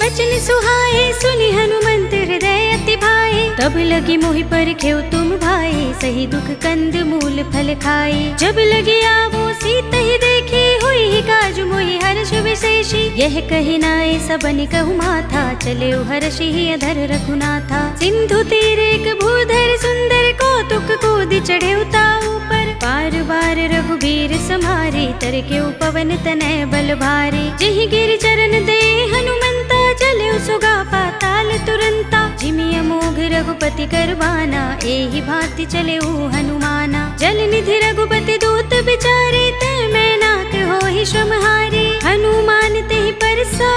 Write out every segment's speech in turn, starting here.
बचन सुहाए, सुनि हनुमंत हृदय अति भाए। तब लगी मोहि पर खेव तुम भाई, सही दुख कंद मूल फल खाए। जब लगी आवो सीत ही देखी, हुई ही काज मोहि हर्ष विशेषी। यह कही नाय सबन कहु माथा, चले हर्षि ही अधर रघुनाथा। सिंधु तीर एक भूधर सुंदर, कौतुक कूद चढ़े ताऊ पर। बार बार रघुबीर सम्हारे, तर के पवन तनय बल भारे। जहि गिर चरण दे हनुमंता, चले सुगा पाताल तुरंता। जिमि अमोघ रघुपति करबाना, एहि भांति चले हनुमाना। जल निधि रघुपति दूत बिचारे, तै मैं नाक होहि श्रम हारे। हनुमान तेहि परसा,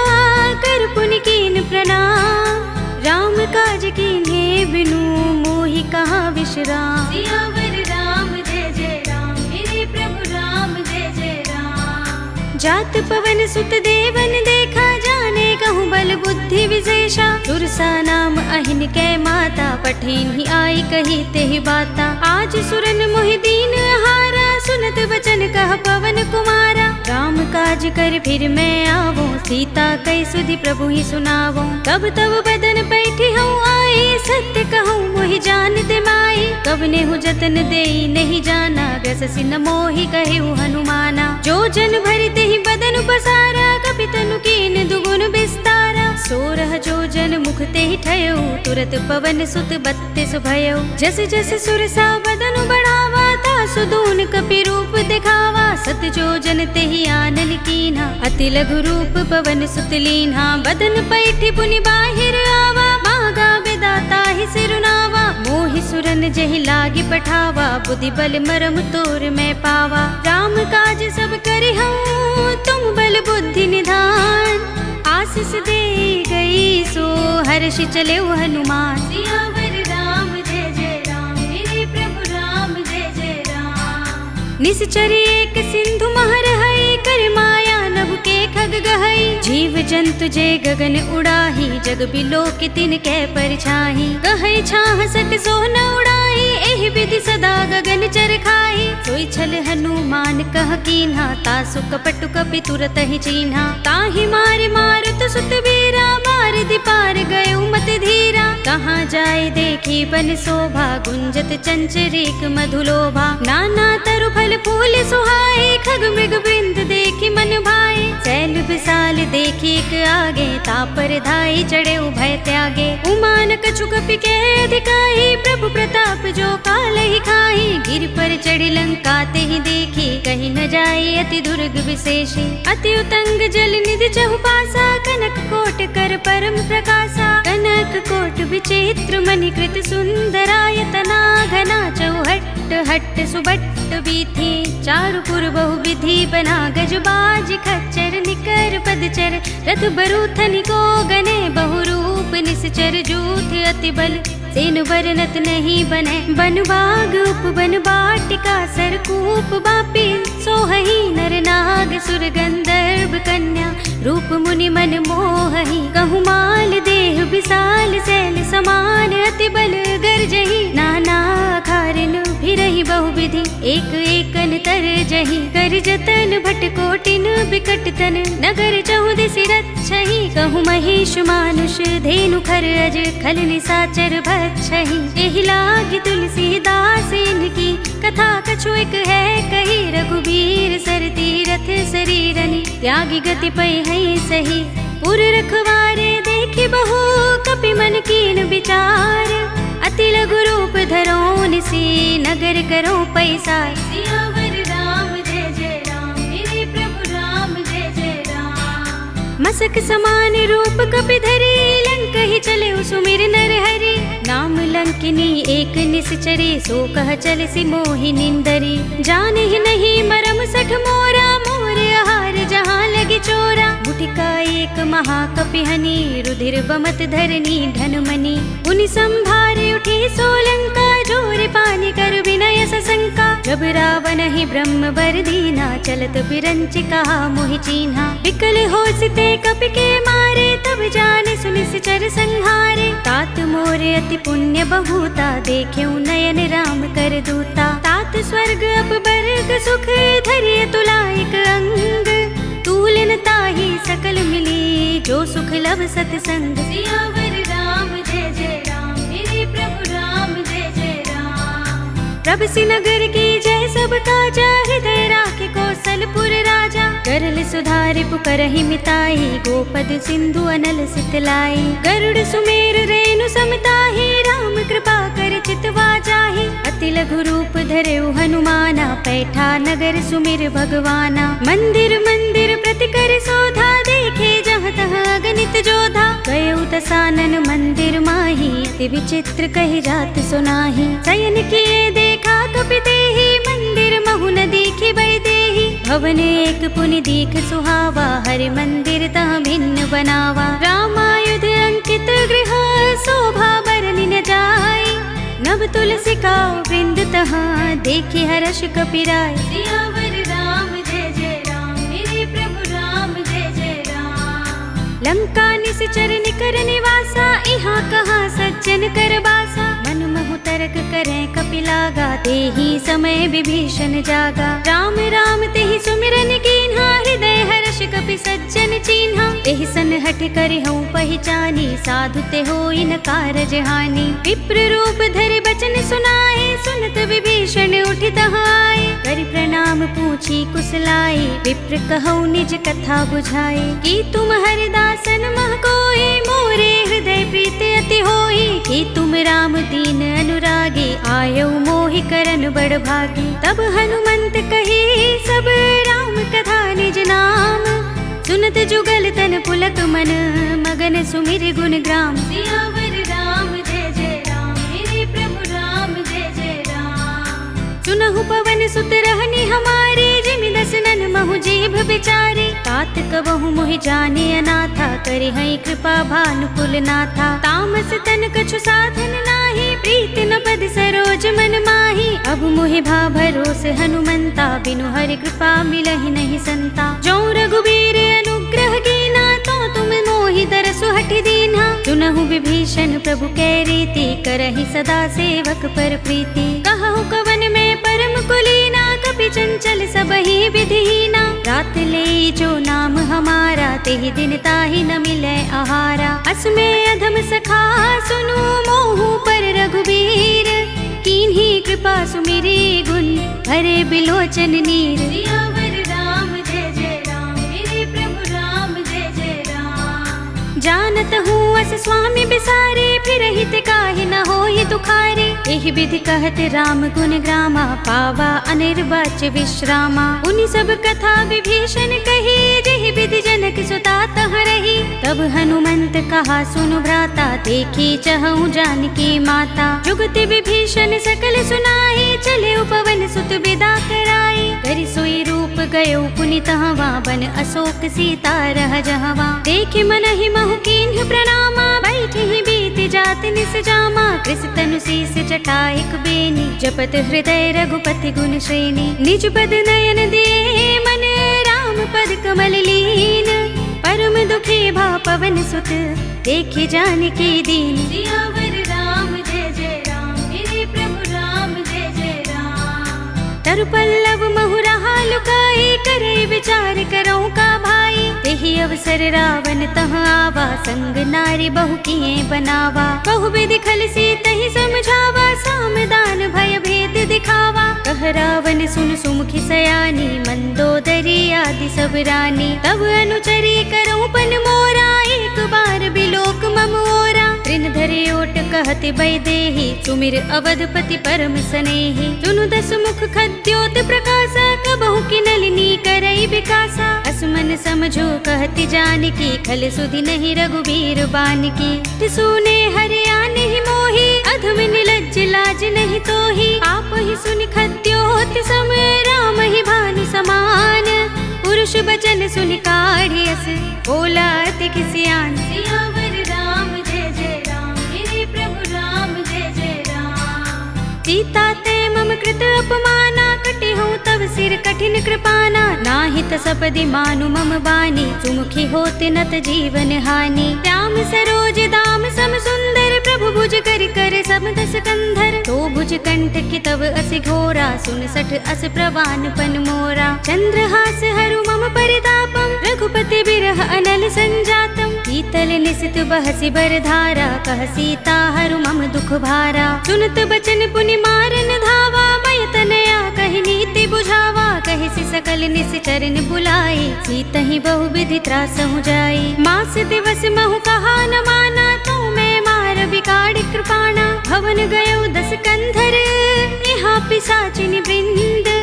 कर पुनि कीन प्रणाम। राम काज कीन्हे बिनु, मोहि कहाँ विश्राम। सियावर राम जय जय राम, मेरे प्रभु राम जय जय राम। जात पवन सुत देवन देखा, जाने कहूँ बल बुद्धि विशेषा। तुरसा नाम अहिन कै माता, पठिन ही आई कही तेहि बाता। आज सुरन मोहि दीन हारा, सुनत वचन कह पवन कुमारा। राम काज कर फिर मैं आवो, सीता कई सुधि प्रभु ही सुनावो। तब तब बदन बैठी हूँ आई, सत्य कहूँ मोहि जानत माई। कवने हूँ जतन देई नहीं जाना, ग्रससि न मोहि कहु हनुमाना। जो जन भरते ही बदन पसारा, कपि तनु कीन दुगुन विस्तारा। सोरह जो जन मुख ते ही ठयो, तुरत पवन सुत 32 भयो। जस जस सुरसा बदन बढ़ावा, तासु दून कपि रूप दिखावा। सत जो जन ते ही आनन कीन्हा, अति लघु रूप पवन सुत लीन्हा। बदन पैठी पुनि बाहिर आवा, मागा बेदाता ही सिरुनावा। मोहि सुरन जहि लागी पठावा, बुद्धि बल मरम तोर मैं पावा। राम काज सब करिहूँ, तुम बल बुद्धि निधान। आशीष दे गई सो, हर्षि चले हनुमान। सियावर राम जय जय राम, मेरे प्रभु राम जय जय राम। निश्चरी एक सिंधु महर हई, कर माया नभ के खग गहई। जीव जंतु जे गगन उड़ाही, जग बिलो के तिन कै परछाही। कहै छाह सक सो न उड़ाई, एहि विधि सदा गगन चर खाई। सोई छल हनुमान कह कीन्हा, तासु कपटु कपि तुरत ही चीन्हा। ताहि मारे मारुत सुत वीरा, मार दी पार गयो मत धीरा। कहाँ जाए देखी बन शोभा, गुंजत चंचरीक मधुलोभा। नाना तरु फल फूल सुहाए, खग मृग वृंद देखी मन भाए। शैल विशाल देखी एक आगे, तापर धाई चढ़े उभय त्यागे। उमान कछु कपि के अधिकाई, प्रभु प्रताप जो काल ही खाई। गिर पर चढ़ी लंका ते ही देखी, कहीं न जाए अति दुर्ग विशेषी। अति उतंग जल निधि चहुपासा, कनक कोट कर परम प्रकाशा। कनक कोट विचित्र मणिकृत सुंदरायतना, घना चौहट हट सुबट बीथी। चारु पुर बहु विधि बना, गजबाज खच्चर निकर पदचर। रथ बरूथन को गने, बहु रूप निश्चर जूथ अति बल। सेन बरनत नहीं बने, बन बाग उपवन बाटिका। सरकूप बापी सोहही, नर नाग सुर गंधर्व कन्या। रूप मुनि मन मोहही, कहु माल देह विशाल। शैल समान अति बल गर्जही, नाना खारिन फिरहि बहुविधि। एक एकन तर जही, कर जतन भट कोटिन बिकट तन। नगर चहुदिसि रक्षहि, कहु महिष मानुष धेनु खर अज। खल निसाचर भक्षहि, एहि लागी तुलसीदास इनकी। कथा कछु एक है कही, रघुबीर सर तीरथ शरीरनि। त्यागी गति पै हई सही, पुर रखवारे देखि बहु। कपि मन कीन विचार, अति लघु रूप धरो निसी। नगर करो पैसार। सियावर राम जय जय राम, मेरे प्रभु राम जय जय राम। मसक समान रूप कपि धरी, लंक ही चले सुमिर नर हरि। नाम लंकिनी एक निश्चरी, सो कह चल सी मोहि निंदरी। जाने ही नहीं मरम सठ मोरा, मोर आहार जहाँ लगी चोरा। मुठिका एक महाकपि हनी, रुधिर बमत धरनी धनुमनी। उनि संभारे उठी सोलंका, जोर पानी कर विनय सशंका। जब रावण ही ब्रह्म बर दीना, चलत बिरंच कहा मोहि चीन्हा। विकल होसिते कपि के मारे, तब जाने सुनिश्चर संहारे। तात मोर अति पुण्य बहुता, देख्यऊ नयन राम कर दूता। तात स्वर्ग अपवर्ग सुख, धरिय तुलाइक अंग। तूलन ताहि सकल मिली, जो सुख लभ सब सत्संग। सियावर राम जय जय राम, मेरे प्रभु राम जय जय राम। प्रभ सिनगर की जय सब काजा, हृदय राखे कौशलपुर राजा। गरल सुधारि पुकरहि मिताहि, गोपद सिंधु अनल सितलाई। गरुड़ सुमेर रेणु समताहि, राम कृपा कर चितवा जाहि। अति लघु रूप धरेउ हनुमाना, पैठा नगर सुमिर भगवाना। मंदिर मंदिर प्रति कर शोधा, देखे जहाँ तहाँ अगणित जोधा। गयउ दसानन मंदिर माही, अति विचित्र कहि जात सुनाहि। शयन किए देखा कपि देहि, मंदिर महु न दीखि बै देहि। भवन एक पुनि दीख सुहावा, हरि मंदिर तह भिन्न बनावा। रामायुध अंकित गृह, शोभा बरनि न जाय। नव तुलसी का वृंद तहाँ, देखि हर्ष कपिराय। सियावर राम जय जय राम, मेरे प्रभु राम जय जय राम। लंका निश्चर निकर निवासा, इहाँ कहाँ सज्जन कर बासा। मन महु तर्क करें कपिलागा, तेहि समय विभीषण जागा। राम राम तेहि सुमिरन कीन्हा, हृदय हर्ष कपि सज्जन चीन्हा। तेहि सन हठ करिहउँ पहिचानी, साधु ते होई न कारज हानि। विप्र रूप धरि बचन सुनाए, सुनत विभीषण उठि तहाँ आए। करि प्रणाम पूछी कुशलाई, विप्र कहउँ निज कथा बुझाए। कि तुम हरिदासन मह कोई, मोरे हृदय प्रीति अति होई। कि तुम राम दीन अनुरागी, आयौ मोहि करन बड़ भागी। तब हनुमंत कही सब राम कथा निज नाम। सुनत जुगल तन पुलक मन, मगन सुमिर गुण ग्राम। सियावर राम जय जय राम, मेरे प्रभु राम जय जय राम। सुनहु पवन सुत रहनी हमारी, जिमि दसनन महु जीभ बिचारी। तात कबहु मोहि जाने अनाथा, करि हई कृपा भानुकुल नाथा। तामस तन कछु साधन नाही, प्रीति न पद सरोज मन माही। अब मोहि भा भरोस हनुमंता, बिनु हरि कृपा मिलहि नहीं संता। जो रघुबीर अनुग्रह कीना, तो तुम मोहि दरसु हठि दीन्हा। सुनहु विभीषण प्रभु कै रीति, करहि सदा सेवक पर प्रीति। कहु कवन में परम कुलीना, कपि चंचल सबहि विधिहीना। रात ले जो नाम हमारा, तेहि दिन ताहि न मिलै आहारा। असमे अधम सखा सुनु, मोहु पर रघुबीर। कीन्ही कृपा सुमिरी गुण, भरे बिलोचन नीर। सियावर राम जय जय राम, मेरे प्रभु राम जय जय राम। जानत हूँ अस स्वामी बिसारे, फिर हित काहि न होहि दुखारे। एहि विधि कहत राम गुण ग्रामा, पावा अनिर्वाच्य विश्रामा। उनि सब कथा विभीषण कही, जेहि विधि जनक सुता तहाँ रही। तब हनुमंत कहा सुनु भ्राता, देखी चहु जानकी माता। जुगति विभीषण सकल सुनाई, चले पवन सुत विदा कराई। करि सोई रूप गयो पुनि तहवा, बन अशोक सीता रह जहवा। देखे मनहि महु कीन्ह प्रणामा, बैठे ही बीत जात निस जामा। कृस तनु शीस जटाइक बेनी, जपत हृदय रघुपति गुण श्रेणी। निज पद नयन दिए मन, राम पद कमल लीन। परम दुखी भा पवन सुत, देखि जानकी दीन। सियावर राम जय जय राम, मेरे प्रभु राम जय जय राम। तरु पल्लव महु रहा लुकाई, करे विचार करौ का भाई। तेहि अवसर रावण तहाँ आवा, संग नारी बहु किए बनावा। बहु विधि खल सीतहि समझावा, साम दान भय भेद दिखावा। कह रावण सुन सुमुखी सयानी, मंदोदरी आदि सब रानी। तब अनुचरी करौ पन मोरा, एक बार बिलोक मम ओरा। तृण धरे ओट कहत बैदेहि, सुमिर अवधपति परम सनेहि। सुनु दस मुख खद्योत प्रकाशा, कबहु की नलिनी करई विकासा। असमन समझो कहति जानकी, खल सुधि नहीं रघुबीर बानकी। सुने हरिया नहीं मोहि, अधम निलज्ज लाज नहीं तोहि। आप ही सुनि खद्योत सम, राम ही भानु समान। पुरुष बचन सुनि काढ़ियस, बोला अति किसियान। सियावर राम जय जय राम, मेरे प्रभु राम जय जय राम। सीता ते मम कृत अपमाना, कटे हूँ तब सिर कठिन कृपाना। नाहित सपदि मानु मम बानी, सुमुखी होत नत जीवन हानि। श्याम सरोज दाम सम सुंदर, प्रभु भुज कर कर सम दस कंधर। तो भुज कंठ की तव असि घोरा, सुन सठ अस प्रवान पन मोरा। चंद्रहास हरु मम परितापम, रघुपति बिरह अनल संजातम। शीतल निशित बहसी बरधारा, कह सीता हरु मम दुख भारा। सुनत बचन पुनि मारन धावा, मय तनया कहि नीति बुझावा। कहि सि सकल निश्चरन बुलाई, सीतहि बहु विधि त्रासहु जाई। मास दिवस महु कहा न माना, तो मैं मार बिगाड़ कृपाणा। भवन गयो 10 कंधर, यहाँ पिशाचिनी वृंद।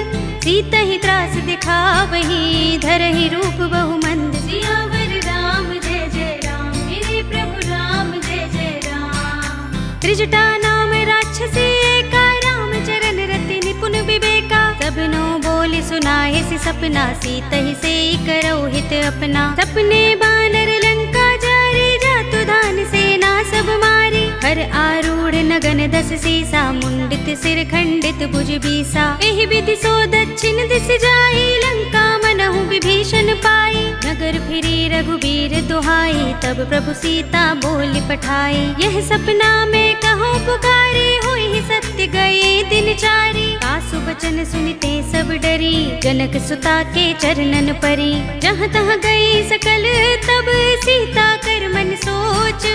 सीतहि त्रास दिखावही, धरहि रूप बहु मंद। सियावर राम जय जय राम, मेरे प्रभु राम जय जय राम। त्रिजटा नाम राक्षसी एका, राम चरण रति निपुण विवेका। सबनो बोली सुनाए सि सपना, सीतहि से करौ हित अपना। सपने बानर लंका जारी, जातु धान सेना सब मारी। हर आरूढ़ नगन 10 सीसा, मुंडित सिर खंडित भुज बीसा। एहि विधि सो दक्षिण दिस जाई, लंका मनहु विभीषण पाई। नगर फिरी रघुबीर दुहाई, तब प्रभु सीता बोली पठाई। यह सपना में कहो पुकारी, होई सत्य गए दिन चारी। कासु बचन सुनते सब डरी, जनक सुता के चरणन परी। जहाँ तहाँ गई सकल तब, सीता कर मन सोच।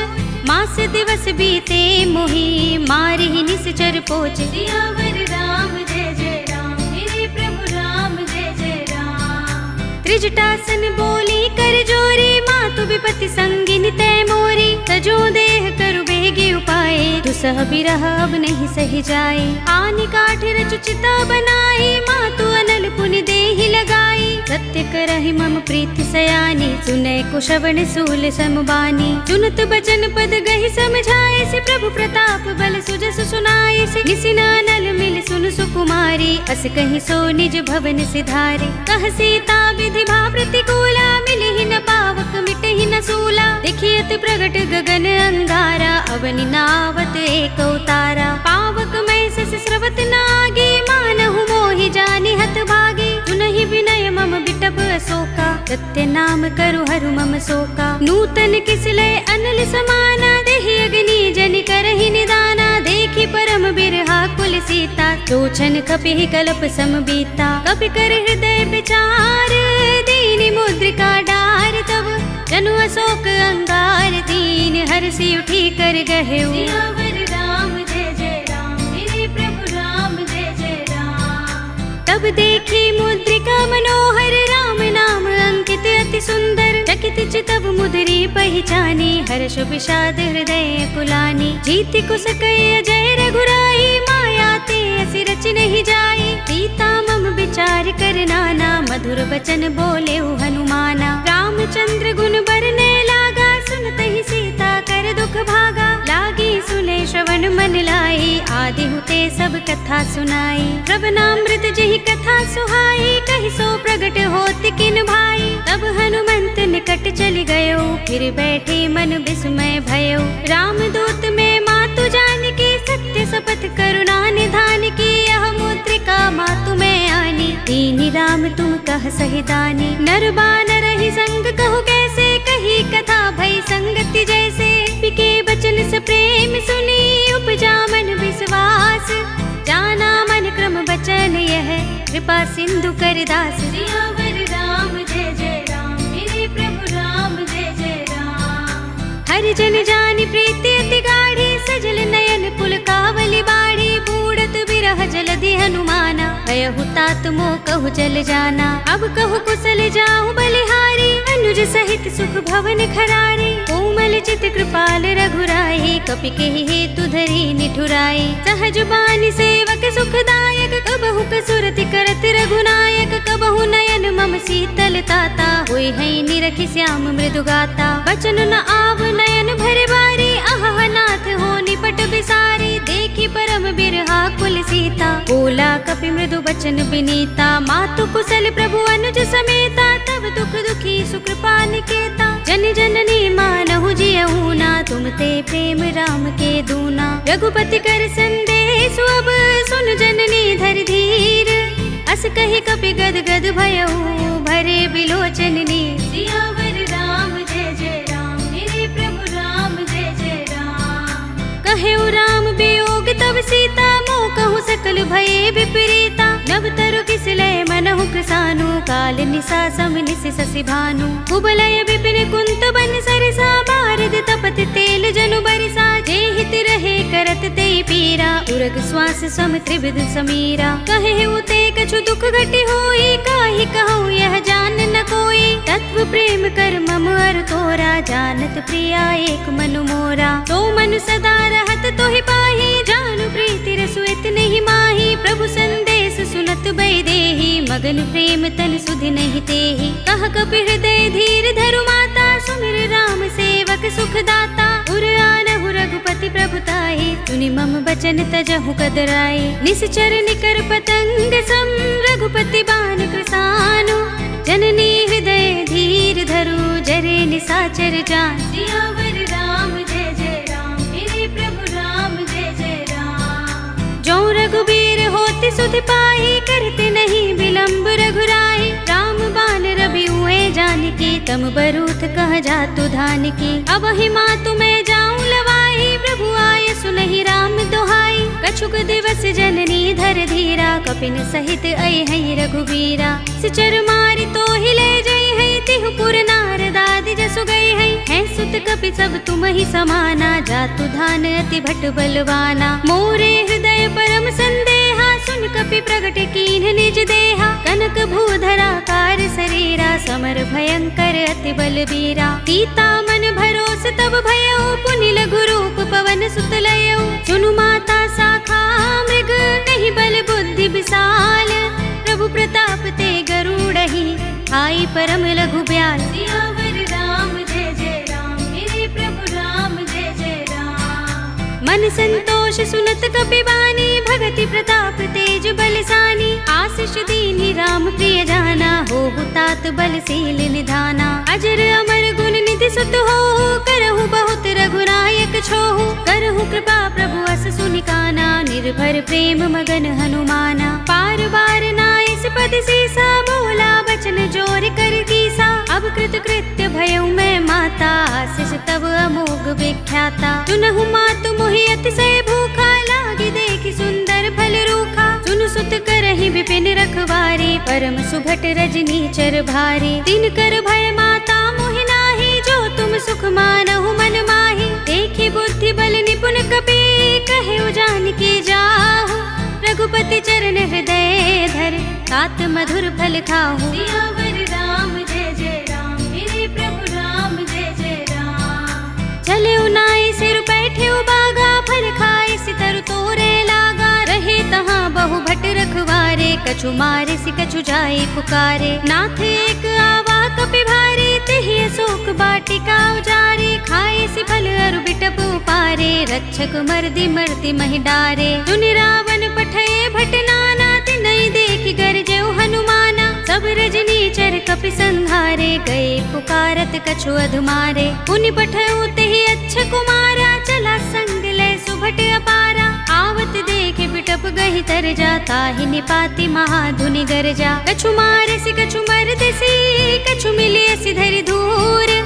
मास दिवस बीते मोहि, मारहि निश्चर पोच। सियावर राम जय जय राम, मेरे प्रभु राम जय जय राम। त्रिजटासन बोली कर जोरी, मातु विपति संगिनी तै मोरी। तजो देह करु बेगी उपाय, दुसह बिरह अब नहीं सही जाए। आनि काठ रचु चिता बनाई, मातु अनल पुनि देहि लगाई। सत्य करहि मम प्रीति सयानी, सुनै कुशवन सूल समबानी। सुनत बचन पद गहि समझाए, से प्रभु प्रताप बल सुजस सुनाए। से निसिनानल मिल सुन सुकुमारी, अस कहि सो निज भवन सिधारे। कह सीता विधि भा प्रतिकूला, मिलहि न पावक मिटहि न सूला। देखियत प्रगट गगन अंगारा, अवनि नावत एक उतारा। पावक मैं सस स्रवत नागे, मानहु मोहि जानि हत भागे। सुनहि विनय मम बिटप अशोका, सत्य नाम करु हरु मम शोका। नूतन किसले अनल समाना, देहि अग्नि जनि करहि निदाना। देखि परम बिरहा कुल सीता, लोचन कपिहि कल्प सम बीता। कपि कर हृदय विचार, दीनि मुद्रिका डार। तब जनु अशोक अंगार, दीन हरषि उठी कर गहेउ। सियावर राम जय जय राम, मेरे प्रभु राम जय जय राम। तब देखी मुद्रिका मनोहर, राम नाम अंकित अति सुंदर। चकित चितव मुद्री पहिचानी, हर्ष विषाद हृदय कुलानी। जीति कुस कय जय रघुराई, माया ते असि रच नहीं जाई। सीता मम विचार कर नाना, मधुर बचन बोले हनुमाना। रामचंद्र गुण बरने लागा, सुनतहि सीता कर दुख भागा। लागी सुने श्रवण मन लाई, आदि हुते सब कथा सुनाई। श्रवणामृत जहि कथा सुहाई, कहि सो प्रगट होत किन भाई। तब हनुमंत निकट चली गयो, फिर बैठे मन विस्मय भयो। रामदूत में मातु जानकी, सत्य शपथ करुणा निधान की। यह मुद्रिका मातु में आनी, दीनि राम तुम कह सही दानी। नर बानर ही संग कहु कैसे, कही कथा भई संगति जैसे। पिके बचन स प्रेम सुनी, उपजा मन विश्वास। जाना मन क्रम बचन यह, कृपा सिंधु कर दास। सियावर राम जय जय राम, मेरे प्रभु राम जय जय राम। हरि जन जानि प्रीति अति गाढ़ी, सजल नयन पुलकावली बाढ़ी। बूढ़त बिरह जलधि हनुमाना, भयहु तात मोह कहु जल जाना। अब कहु कुशल जाहु बलिहारी, अनुज सहित सुख भवन खरारी। कोमल चित कृपाल रघुराई, कपि केहि हेतु धरि निठुराई। सहज बानी सेवक सुखदायक, कबहु कसुरति करत रघुनायक। कबहु नयन मम शीतल ताता, होई है निरखि श्याम मृदु गाता। बचन न आव नयन भरे बारी, अहह नाथ हो निपट बिसारी। देखि परम बिरहा कुल सीता, बोला कपि मृदु बचन बिनीता। मातु कुशल प्रभु अनुज समेता, तब दुख दुखी सुकृपा निकेता। जन जननी मानहु जियहु ना, तुम ते प्रेम राम के दूना। रघुपति कर संदेश अब, सुन जननी धर धीर। अस कहि कपि गद गद भयहु, भरे बिलोचन नीर। सियावर राम जय जय राम, मेरे प्रभु राम जय जय राम। कहेउ राम वियोग तब सीता, मोह कहु सकल भये विपरीता। नव तरु किसलय मनहु कृसानु, काल निसा सम निसि ससि भानु। कुबलय विपिन कुंत बन सरसा, सम त्रिविध समीरा। कहे उते कछु दुख घटी होई, काहि कहूँ यह जान न कोई। तत्व प्रेम कर मम अर तोरा, जानत प्रिया एक मनु मोरा। तो मनु सदा रहत तोहि पाही, जानु प्रीति रसु इतने ही माही। प्रभु संदेश सुनत बैदेही, मगन प्रेम तन सुधि नहीं तेहि। कह कपि हृदय धीर धरु माता, सुमिर राम सेवक सुख दाता। उर आनहु रघुपति प्रभुताहि, सुनि मम बचन तजहु कदराई। निश्चर निकर पतंग सम, रघुपति बान कृसानु। जननी हृदय धीर धरु, जरे निसाचर जान। सियावर राम जय जय राम, मेरे प्रभु राम जय जय राम। जो रघुबीर होति सुधि पाई, करते नहीं विलंब रघुराई। राम बान रवि हुए जानकी, तम बरूथ कह जातु धान की। अब ही मातु मैं जाऊं लवाई, प्रभु आय सुनहि राम दोहाई। कछुक दिवस जननी धर धीरा, कपिन सहित आई है रघुबीरा। सिचर मारि तो ही ले जई है, तिहु पुर नारद आदि जसु गई है। सुत कपि सब तुम ही समाना, जातु धान अति भट बलवाना। मोरे हृदय परम संदेहा, सुन कपि प्रगट कीन्ह निज देहा। कनक भूधरा कार शरीरा, समर भयंकर अति बलबीरा। सीता मन भरोस तब भयो, पुनि लघु रूप पवन सुत लयो। सुनु माता साखा मृग, नहीं बल बुद्धि विशाल। प्रभु प्रताप ते गरुड़हि, आई परम लघु ब्याल। सियावर राम जय जय राम, मेरे प्रभु राम जय जय राम। मन संतोष सुनत कपि बानी, भगति प्रताप तेज बलसानी। आशीष दीनि राम प्रिय जाना, होहु तात बलशील निधाना। अजर अमर गुण निधि सुत हो, करहु बहुत रघुनायक छोहु। करहु कृपा प्रभु अस सुनि काना, निर्भर प्रेम मगन हनुमाना। पार बार नाइस पद सीसा, बोला बचन जोर कर कीसा। अब कृत कृत्य भयउ मैं माता, आशीष तब अमोघ विख्याता। सुनहु मातु मोहि अतिशय भूखा, लागी देखि सुंदर फल रूखा। सुनु सुत करहि विपिन रखवारी, परम सुभट रजनी चर भारी। दिन कर भय माता मोहि नाही, जो तुम सुख मानहु मन माही। देखि बुद्धि बल निपुण कपि, कहे जानकी जाहु। रघुपति चरण हृदय धर, तात मधुर फल खाहु। सियावर राम जय जय राम, मेरे प्रभु राम जय जय राम। चले उनाई सिर बैठे बागा, फल खाए सितर तोरे लागा। रहे तहाँ बहु भट रखवारे, कछु मारे सि कछु जाए पुकारे। नाथ एक आवा कपि भारे, तेहि अशोक बाटिका उजारे। खाए सि फल अरु बिटप उपारे, रक्षक मर्दि मर्ति महि डारे। सुनि रावण पठये भट नाना, तिनहि देखि गरजेउ हनुमाना। सब रजनी चर कपि संहारे, गए पुकारत कछु अधुमारे। पुनि पठयउ तेहि अच्छ कुमारा, चला संग ले सुभट अपारा। आवत देखे बिटप गहि तर जा, ताहि निपाति महाधुनि गरजा। कछु मारसि कछु मरदसि, कछु मिलियसि धरि धूर।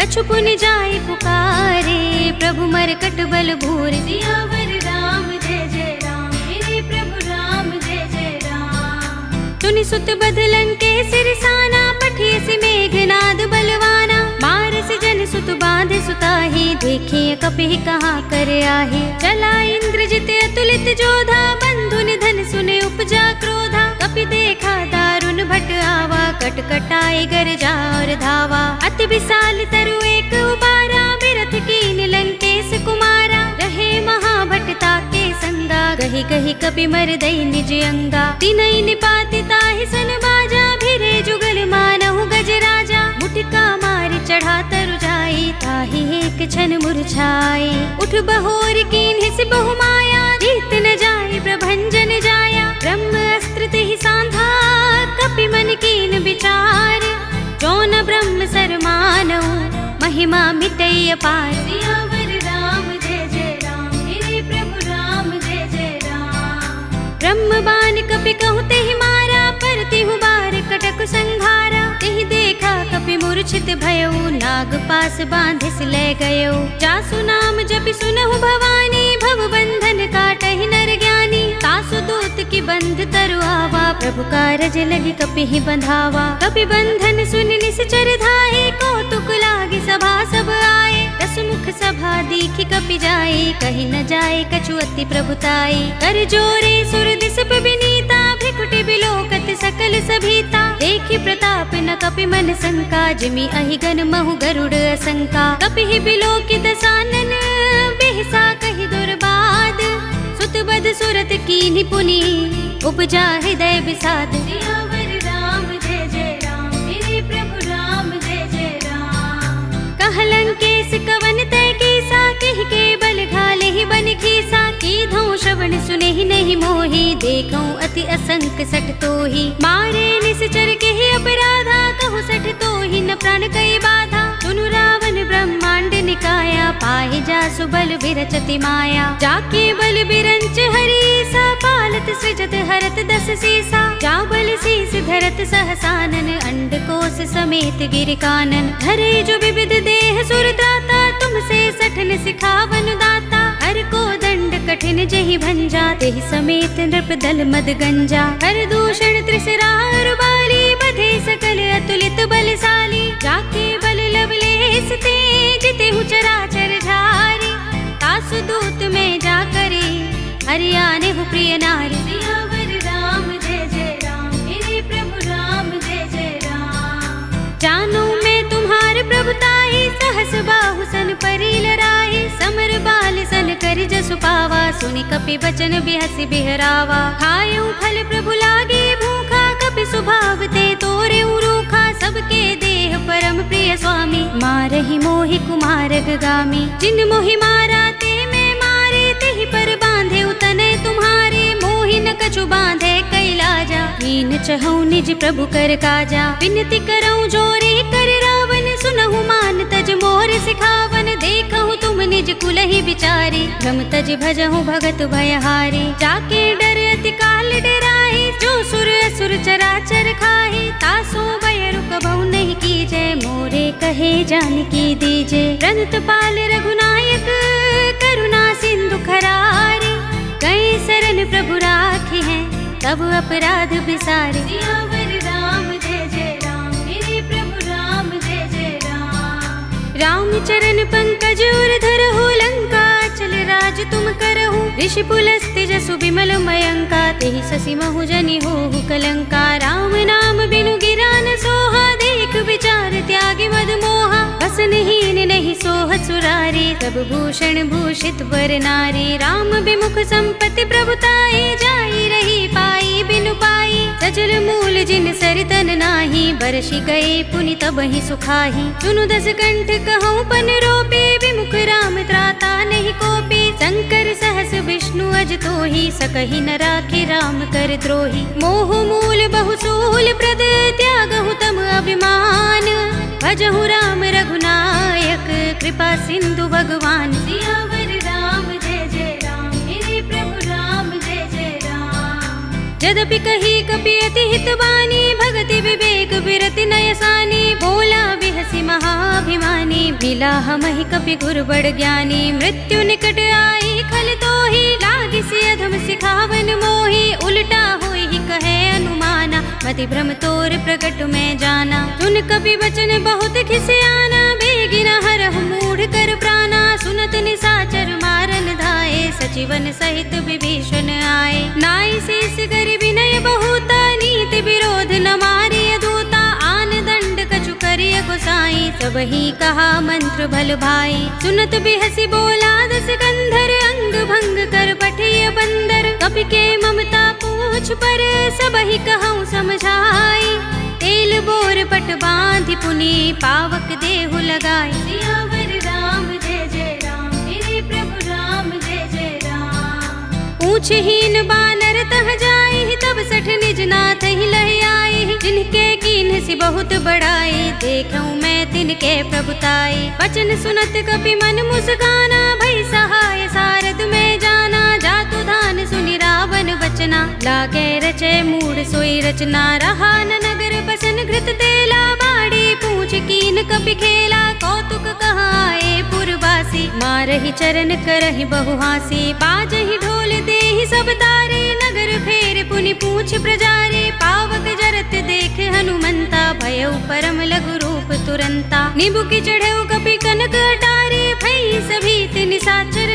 कछु पुनि जाय पुकारे, प्रभु मरकट बल भूर। सियावर राम जय जय राम, मेरे प्रभु राम जय जय राम। सुनि सुत बदलन के सिरसाना, पठियसि मेघनाद बलवाना। मारसि जन सुत बांधे सुताही, देखिए कपि कहाँ कर आही। चला इंद्रजित अतुलित जोधा, बंधु निधन सुने उपजा क्रोधा। कपि देखा दारुण भट आवा, कट कटाई गरजा और धावा। अति विशाल तरु एक उबारा, बिरथ कीन लंकेश कुमारा। रहे महाभट ताके संगा, गहि गहि कपि मर दई निज अंगा। तिनहि निपाति ताहि सन बाजा, भिरे जुगल मानहु गज राजा। मुटिका मारि चढ़ा तरु जाई, ताहि एक क्षण मुरझाई। उठ बहोर कीन्हि सि बहु माया, जीत न जाय प्रभंजन जाया। ब्रह्म अस्त्र तेहि सांधा, कपि मन कीन विचार। जो न ब्रह्म सर मानऊ, महिमा मिटई अपार। सियावर राम जय जय राम, मेरे प्रभु राम जय जय राम। ब्रह्म बान कपि कहु तेहि मारा, पर तिहु बार कटक संघारा। तेहि देखा कपि मूर्छित भयउ, नाग पास बांधिस ले गयो। जासु नाम जपि सुनहु भवानी, भव बंधन काटहि नर ज्ञानी। तासु दूत की बंध तरु आवा, प्रभु कारज लगी कपि ही बंधावा। कपि बंधन सुनि निश्चर धाये, कौतुक लागी सभा सब आए। दस मुख सभा दीखि कपि कपि जाई, कही न जाए कछु अति प्रभुताई। कर जोरे सुर दिस विनीता, भ्रिकुटि बिलोकत सकल सभीता। देखी प्रताप न कपि मन शंका, जिमि अहिगन महु गरुड़ असंका। कपि बिलोकित सानन, बिहसा कहि दुर्बाद। सुत बद सुरत कीन्हि पुनि, उपजा हृदय विषाद। सियावर राम जय जय राम, मेरे प्रभु राम जय जय राम। कहलंकेश कवन तय कीसा, कहि के बल घाले ही बन खीसा। कीधौ श्रवण सुनेहि नहीं मोहि, देखौ अति असंक सठ तोहि। मारे निश्चर केहि अपराधा, कहु सठ तोहि न प्राण कई बाधा। सुनु रावण ब्रह्मांड निकाया, पाहि जासु बल विरचति माया। जाके बल बिरंच हरीसा, पालत सृजत हरत दस सीसा। जा बल शीस धरत सहसानन, अंडकोश समेत गिर कानन। धरे जो विविध देह सुर त्राता, तुमसे सठन सिखावन दाता। हर को दंड कठिन जहि भंजा, तेहि समेत नृप दल मद गंजा। हर दूषण त्रिसरार बाली, बधे सकल अतुलित बलशाली। जाके बल लवलेस ते, जितेहु चराचर झारी। तासु दूत में जा करे, हरियाने हु प्रिय नारी। सियावर राम जय जय राम, मेरे प्रभु राम जय जय राम। जानो मैं तुम्हार प्रभुताई, सहस बाहु सन परी लराई। समर बाल सन कर जसु पावा, सुनि कपि बचन बिहसि बिहरावा। खायउ फल प्रभु लागे भूखा, कपि स्वभाव ते तोरे रूखा। सबके देह परम प्रिय स्वामी, मारहि मोहि कुमार गामी। जिन मोहि मारा ते मैं मारे, तेहि पर बांधे उतने तुम्हारे। मोहि न कछु बांधे कैलाजा, हीन चहु निज प्रभु कर काजा। विनती करऊं जोरे कर रावण, सुनहु मान तज मोर सिखावन। देखहु तुम निज कुलहि विचारी, भ्रम तज भजहु भगत भयहारी। जाके डर अति काल डराहि, जो सुर असुर चराचर खाहि। तासो भय रुकबहु नहीं कीजय, मोरे कहे जानकी दीजे। रंत पाल रघुनायक, करुणा सिंधु खरारी। गए शरण प्रभु राखी हैं, तब अपराध बिसारे। सियावर राम जय जय राम, मेरे प्रभु राम जय जय राम। राम चरण पंकज उर धरहु, लंका चल राज तुम करहु। ऋषि पुलस्त्य जसु विमल मयंका, तेहि शशि महु जनि होहु कलंका। राम नाम बिनु गिरा न सोहा, देख विचार त्यागी मद मोहा। बसनहीन नहीं सोह सुरारी, सब भूषण भूषित वर नारी। राम विमुख संपत्ति प्रभुताई, जाई रही पाई बिनु पाई। सजल मूल जिन सरितन नाही, बरषि गए पुनि तबहि सुखाही। सुनु दस कंठ कहूँ पन रोपे, विमुख राम त्राता नहीं कोपे। शंकर सहस विष्णु अज तोहि, सकहि न राखे राम कर द्रोही। मोह मूल बहु सूल प्रद, त्यागहु तम अभिमान। भजहु राम रघुनायक, कृपा सिंधु भगवान। सियावर राम जय जय राम, मेरे प्रभु राम जय जय राम। यद्यपि कही कपि अति हित बानी, भगति विवेक बिरति नयसानी। बोला बिहसि महाभिमानी, मिला हमहि कपि गुर बड़ ज्ञानी। मृत्यु निकट आई खल तोहि, लागिसि अधम सिखावन मोहि। उल्टा होई कहे अनुमाना, मति भ्रम तोर प्रकट में जाना। सुन कपि वचन बहुत खिसियाना, बेगिन हरहु मूढ़ कर प्राणा। सुनत निशाचर मारन धाये, सचिवन सहित विभीषण आए। नाई शेष कर विनय बहुता, नीति विरोध न मारिय दूता। आन दंड कछु करिय गोसाई, सबहि कहा मंत्र भल भाई। सुनत बिहसि बोला दस कंधर, अंग भंग कर पठिय बंदर। कपि के ममता पूछ पर, सबहि कहूँ समझाई। तेल बोर पट बांधि पुनि, पावक देहु लगाई। सियावर राम जय जय राम, मेरे प्रभु राम जय जय राम। पूछहीन बानर तह जाई, तब सठ निज नाथ ही लहि आई। जिनके कीन्ह बहुत बड़ाई, देखूं मैं तिनके प्रभुताई। वचन सुनत कपि मन मुस्काना, भई सहाय सारद में जाना। जातु धान सुनि रावण बचना, लागे रचे मूढ़ सोई रचना। रहा न नगर बसन घृत तेला, बाड़ी पूछ कीन कपि खेला। कौतुक कहाए पुरवासी, मारहि चरण करहि बहुहासी। बाजहि ढोल देहि सब तारे, नगर फेर पुनि पूछ प्रजारे। पावक जरत देख हनुमंता, भयउ परम लघु रूप तुरंता। निबुकि चढ़ऊ कपि कनक अटारे, भई सभी निशाचर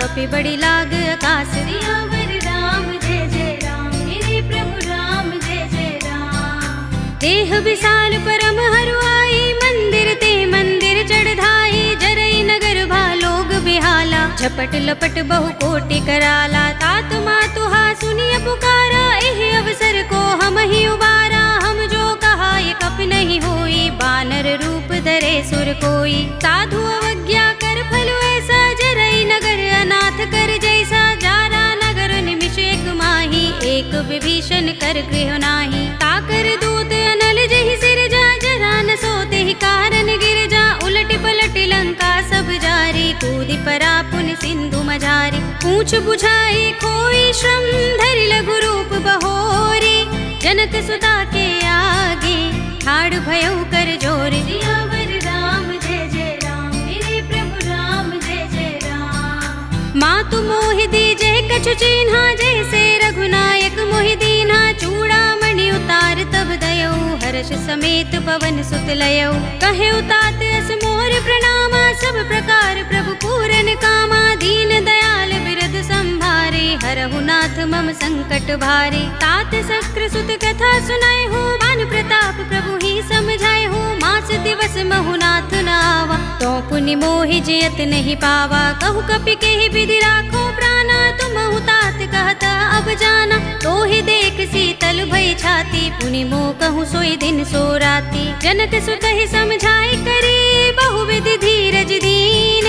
कपि बड़ी लाग आकाश। सियावर राम जय जय राम, मेरे प्रभु राम जय जय राम। देह विशाल परम हरुआई, मंदिर ते मंदिर चढ़ाई। जरई नगर भालोग बिहाला, झपट लपट बहु कोटि कराला। तात मातुहा सुनिय पुकारा, एहि अवसर को हम ही उबारा। हम जो कहा ये कप नहीं होई, बानर रूप धरे सुर कोई। साधु अवज्ञा कर फल ऐसा, जरई नगर अनाथ कर जैसा। जारा नगर निमिष एक माही, एक विभीषण कर गृह नाही। ताकर दूत अनल जहि सिर जा, जरा न सोते ही कारण गिर जा। उलट पलट लंका सब जारी, कूदि परा पुन सिंधु मझारी। पूछ बुझाई खोई श्रम, धरि लघु रूप बहोरी। जनक सुता के आगे, ठाड़ भयउ कर जोर। सियावर राम जय जय राम, मेरे प्रभु राम जय जय राम। मातु मोहि दीजे कछु चिन्हा, जैसे रघुनायक मोहि दीन्हा। चूड़ामणि उतार तब दयौ, हर्ष समेत पवन सुत लयौ। कहे उतात अस मोर प्रणामा, सब प्रकार प्रभु पूरन कामा। दीन दयाल बिरद संभारे, हरहु नाथ मम संकट भारे। तात शक्र सुत कथा सुनाए हो, बान प्रताप प्रभु ही समझाए हो। मास दिवस महु नाथ नावा, तो पुनि मोहि जियत नहीं पावा। कहु कपि केहि विधि राखो प्राणा, तुम तात कहता अब जाना। तो ही देख शीतल भई छाती, पुनि मोह कहूँ सोई दिन सो राती। जनक सुत ही समझाए करे, बहुविधि धीरज दीन।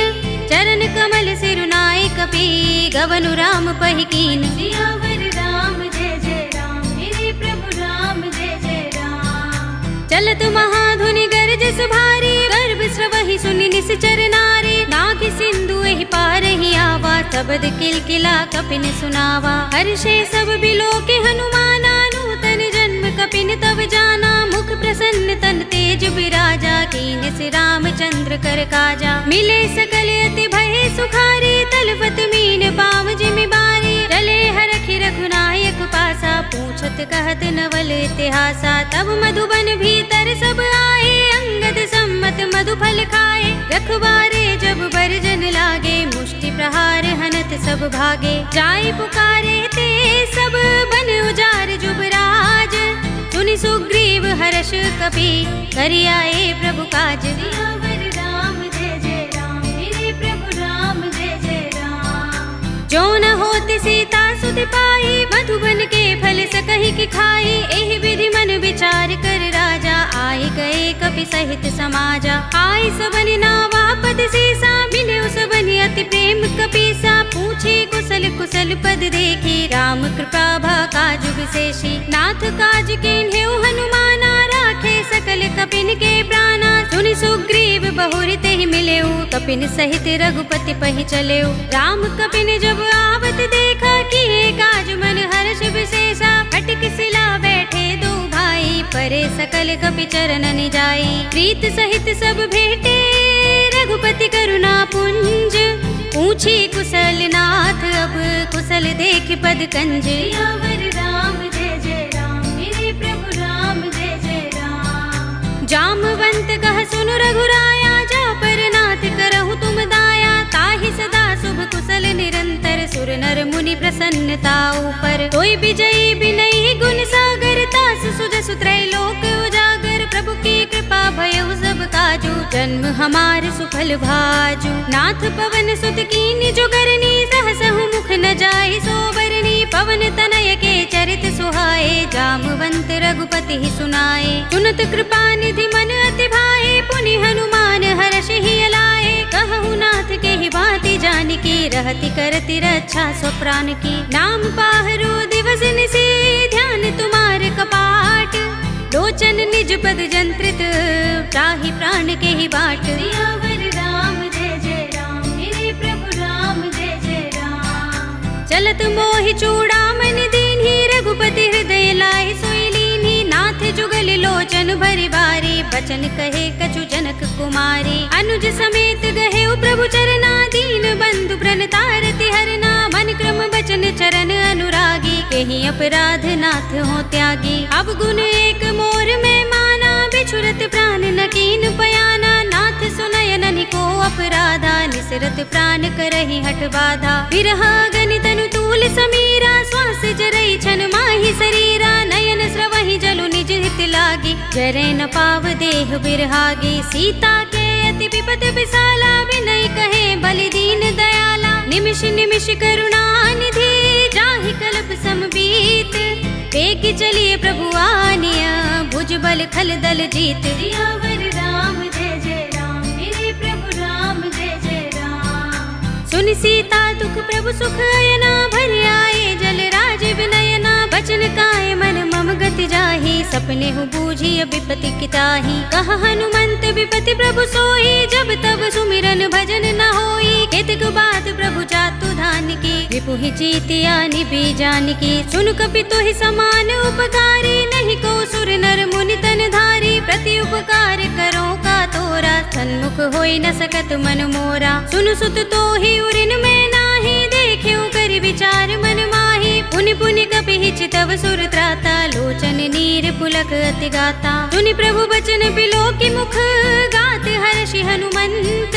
चरण कमल सिरुनाए कपि, गवनु राम पहि कीन। सियावर राम जय जय राम, मेरे प्रभु राम जय जय राम। चलत महाधुनि गरजस भारी, गर्भ स्रवहि सुनि निश्चर नारी। नाग सिंधु एहि पार ही आवा, शब्द किलकिला कपिन सुनावा। हर्षे सब बिलोके हनुमाना, नूतन जन्म कपिन तब जाना। मुख प्रसन्न तन तेज बिराजा, कीन से रामचंद्र कर काजा। मिले सकल अति भय सुखारी, तलवत मीन पाव जिमि बारी। चले हरखि रघुनायक पासा, पूछत कहत नवल इतिहासा। तब मधुबन भीतर सब आए, अंगद सम्मत मधु फल खाए। रखवारे जब बरजन लागे, मुष्टि प्रहार हनत सब भागे। जाय पुकारे ते सब बन उजार जुबराज। सुनि सुग्रीव हर्ष कपि, करि आए प्रभु काज। सियावर राम जय जय राम, मेरे प्रभु राम जय जय राम। जो न होत सीता सुत पाई, मधुबन के फल सकहि की खाई। एहि विधि मन विचार कर राजा, आए गए कपि सहित समाजा। आए सबनि नावा पद सीसा, मिले सबनि अति प्रेम कपीसा। पूछे कुशल कुशल पद देखी, राम कृपा भा काज विशेषी। नाथ काज कीन्हे हनुमाना, राखे सकल कपिन के प्राणा। सुनि सुग्रीव बहुरि तेहि मिलेउ, कपिन सहित रघुपति पहि चलेउ। राम कपिन जब आवत देखा, किए काज मन हर्ष विशेषा। हटिक सिला बैठे दो भाई, परे सकल कपि चरणन जाई। प्रीत सहित सब भेटे, रघुपति करुणा पुंज। पूछी कुशल नाथ अब, कुशल देख पद कंज। सियावर राम जय जय राम, मेरे प्रभु राम जय जय राम। जामवंत कह सुनु रघुराया, जा पर नाथ करहु तुम दाया। ताहि सदा शुभ कुशल निरंतर, सुर नर मुनि प्रसन्नता ऊपर। कोई विजयी बिनई गुण सागर, तास सुजसु त्रैलोक उजागर। प्रभु की कृपा भयउ सब काजू, जन्म हमार सुफल भाजू। नाथ पवन सुत कीन्हि जो करनी, सहसहु मुख न जाहि सो बरनी। पवन तनय के चरित सुहाए, जामवंत रघुपति ही सुनाए। सुनत कृपा निधि मन अति भाए, पुनि हनुमान हर्ष ही अलाए। कहु नाथ के ही भांति जानकी, रहति करति रक्षा स्व प्राण की। नाम पाहरो दिवस निशि, ध्यान तुम्हार कपाट। लोचन निज पद जंत्रित, त्राहि प्राण के ही बाट। सियावर राम जय जय राम, मेरे प्रभु राम जय जय राम। चलत मोहि चूड़ामणि दीन्हि, रघुपति हृदय लाहि सोई लीन्हि। नाथ जुगल लोचन भरि बारी, बचन कहे कछु जनक कुमारी। अनुज समेत गहे प्रभु चरना, दीन बंधु प्रणतारति हरना। मन क्रम बचन चरण अनुरागी, केहि अपराध नाथ हो त्यागी। अब गुण एक मोर में माना, बिछुरत प्राण न कीन पयाना। नाथ सुनयन को अपराधा, निसरत प्राण करहि हठ बाधा। बिरहा गनि तनु तूल समीरा, श्वास जरई छन माहि शरीरा। नयन स्रवहि जलु निज हित लागी, जरे न पाव देह बिरहागी। सीता के अति विपद विशाला, विनय कहे बलि दीन दयाला। निमिष निमिष करुणा निधि, जाहि कल्प समबीत। बेग चलिए प्रभु आनिया, भुज बल खल दल जीत। सियावर राम जय जय राम, मेरे प्रभु राम जय जय राम। सुन सीता दुख प्रभु सुख अयना, भर आए जल राज विनयना। बचन काय मन मम गति जाहि, सपने हूँ बूझी विपति किताहि। कहा हनुमंत विपति प्रभु सोई, जब तब सुमिरन भजन न होई। केतक बात प्रभु जातु धान की, रिपुहि जीतिया निबी जान की। सुन कपि तोहि समान उपकारी, नहीं को सुर नर मुनि तन धारी। प्रति उपकार करो का तोरा, सन्मुख होई न सकत मन मोरा। सुन सुत तोहि उरिन में नाही, देख्यो कर विचार मन माही। पुनि पुनि कपि चितव सुर त्राता, लोचन नीर पुलक अति गाता। सुनि प्रभु बचन बिलोकि मुख, गात हर्षि हनुमंत।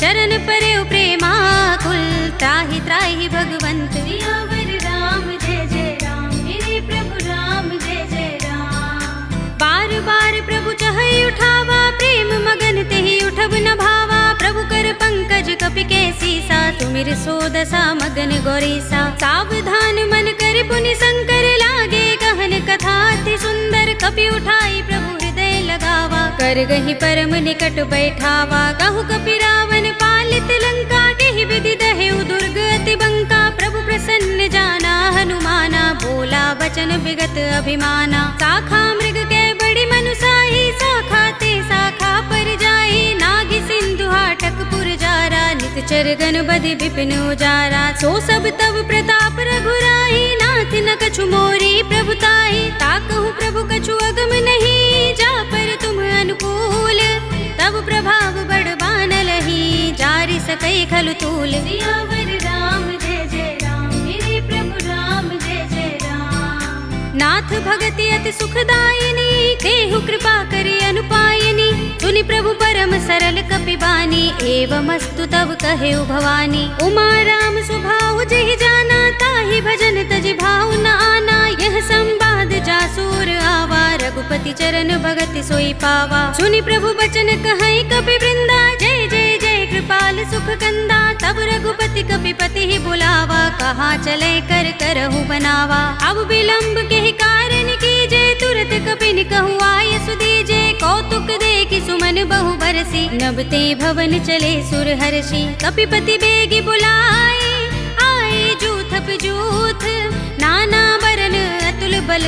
चरण परयो प्रेमाकुल, त्राहि त्राहि भगवंत। सियावर राम जय जय राम, मेरे प्रभु राम जय जय राम। बार बार प्रभु चहई उठावा, प्रेम मगन तेहि उठब न भावा। प्रभु कर पंकज कपि के सीसा, सुमिर सो दशा मगन गौरीसा। सावधान मन कर पुनि शंकर, लागे कहन कथा अति सुंदर। कपि उठाई प्रभु हृदय लगावा, कर गहि परम निकट बैठावा। कहु कपि रावण पालित लंका, केहि विधि दहेउ दुर्ग अति बंका। प्रभु प्रसन्न जाना हनुमाना, बोला बचन विगत अभिमाना। शाखा मृग के बड़ी मनुसाही, शाखा ते शाखा पर जाई। नाग सिंधु हाटक पुर जारा, नित चरगन बधि विपिन उजारा। सो सब तब प्रताप रघुराई, नाथ न कछु मोरी प्रभुताई। ताकहु प्रभु कछु अगम नहीं, जा पर तुम अनुकूल। तब प्रभाव बड़ बानलहि, जारि सकई खलु तूल। सियावर राम जय जय राम, मेरे प्रभु राम जय जय राम। नाथ भगति अति सुखदायिनी, देहु कृपा करि अनुपायिनी। सुनि प्रभु परम सरल कपि बानी, एवमस्तु तब कहे भवानी। उमा राम सुभाउ जहि जाना, ताहि भजन तजि भाउ न आना। यह संवाद जासूर आवा, रघुपति चरण भगति सोई पावा। सुनि प्रभु बचन कहै कपि वृंदा, जय जय जय कृपाल सुख कंदा। तब रघुपति कपि पति ही बुलावा, कहा चले कर करहु बनावा। अब विलंब के कारण कीजे, तुरत कपि कहु आय सुदीजे। कौतुक देखि सुमन बहु बरसी, नबते भवन चले सुर हर्षि। कपिपति बेगी बुलाए, आए जूथ जूथ। नाना बरन अतुल बल,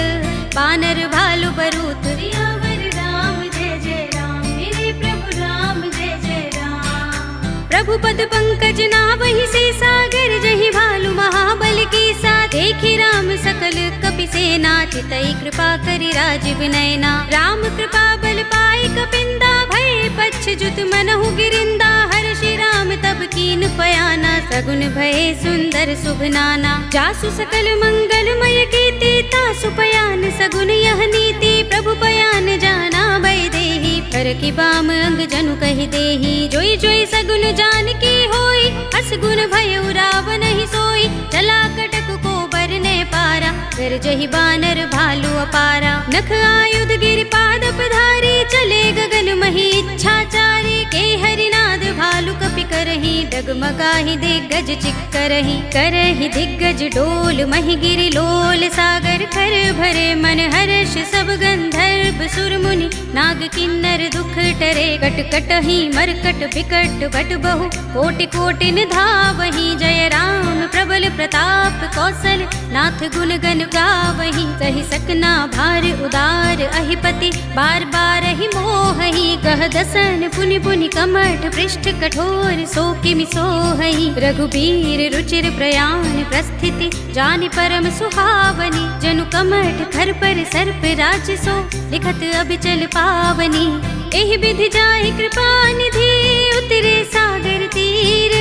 बानर भालु बरूथ। सियावर राम जय जय राम, मेरे प्रभु राम जय जय राम। प्रभु पद पंकज नावहि सीसा, गिरजहि भालु महाबल कीसा। देखि राम सकल कपि सेना, चितई कृपा करि राजीव नयना। राम कृपा बल पाई कपिंदा, भय पच्छ जुत मनहु गिरिंदा। हर्षि राम तब कीन पयाना, सगुन भय सुंदर शुभ नाना। जासु सकल मंगलमय कीर्ति, तासु पयान सगुन यह नीति। प्रभु पयान जाना भय देहि, कर की बाम अंग जनु कहि देहि। जोई जोई सगुन जान की होई, असगुन भय रावण ही सोई। चला कटक को बरने पारा, कर जहि बानर भालु अपारा। नख आयुध गिर पाद पधारी, चले गगन मही इच्छाचारी। के हरिनाद भालु कपि करहि, डगमगाहि दिग्गज चिक्करहि। करहि दिग्गज डोल महि गिरि लोल, सागर खर भरे मन हर्ष सब गंधर्व सुर मुनि। नाग किन्नर दुख टरे, कट कटहि मरकट बिकट बट बहु। कोटि कोटिन धावहि, जय राम प्रबल प्रताप कौशल। नाथ गुण गन गावहि, सहि सकना भार उदार। अहिपति बार बार ही मोहहि, कह दसन पुनि पुनि कमठ पृष्ठ कठोर। सो किमि सोहहि, रघुबीर रुचिर प्रयाण प्रस्थिति। जानि परम सुहावनी, जनु कमठ खर पर सर्प राज सो। लिखत अभिचल पावनी, एहि विधि जाहि कृपा निधि। उतरे सागर तीर,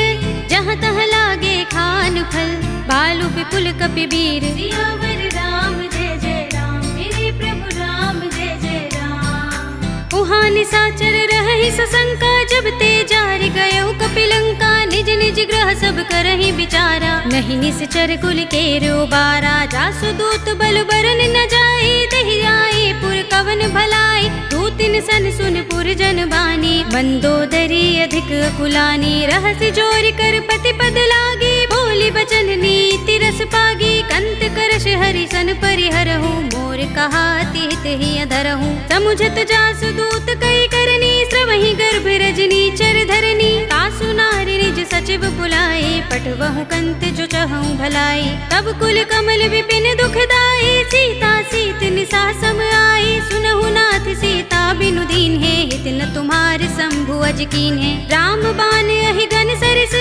जहाँ तहाँ लागे खान फल। बालु विपुल कपि वीर, सियावर राम जय जय राम, मेरे प्रभु राम जय जय राम। उहाँ निशाचर रहहि नहीं सशंका, जब ते जारी गयो कपिलंका। निज निज ग्रह सब करहि विचारा, नहीं निश्चर कुल केरो बारा। जासु दूत बल बरन न जाई, दहि आए पुर कवन भलाई। दूतिन सन सुन पुर जन बानी, मंदोदरी अधिक कुलानी। रहस्य जोर कर पति पद लागी, बोली बचन नीति रस पागी। कंत करश हरि सन परिहरहु, मोर कहा तिहित ही अधरहु। समुझत जासु दूत कई करनी, श्रवहि गर्भ रजनी चर धरनी। तासु नारी निज सचिव बुलाए, पठवहु कंत जो चहु भलाई। तब कुल कमल विपिन दुखदाई, सीता सीत निसा सम आई। सुनहु नाथ सीता बिनु दीन है, हित न तुम्हार शंभु अज कीन है। राम बान अहि गन सरिस,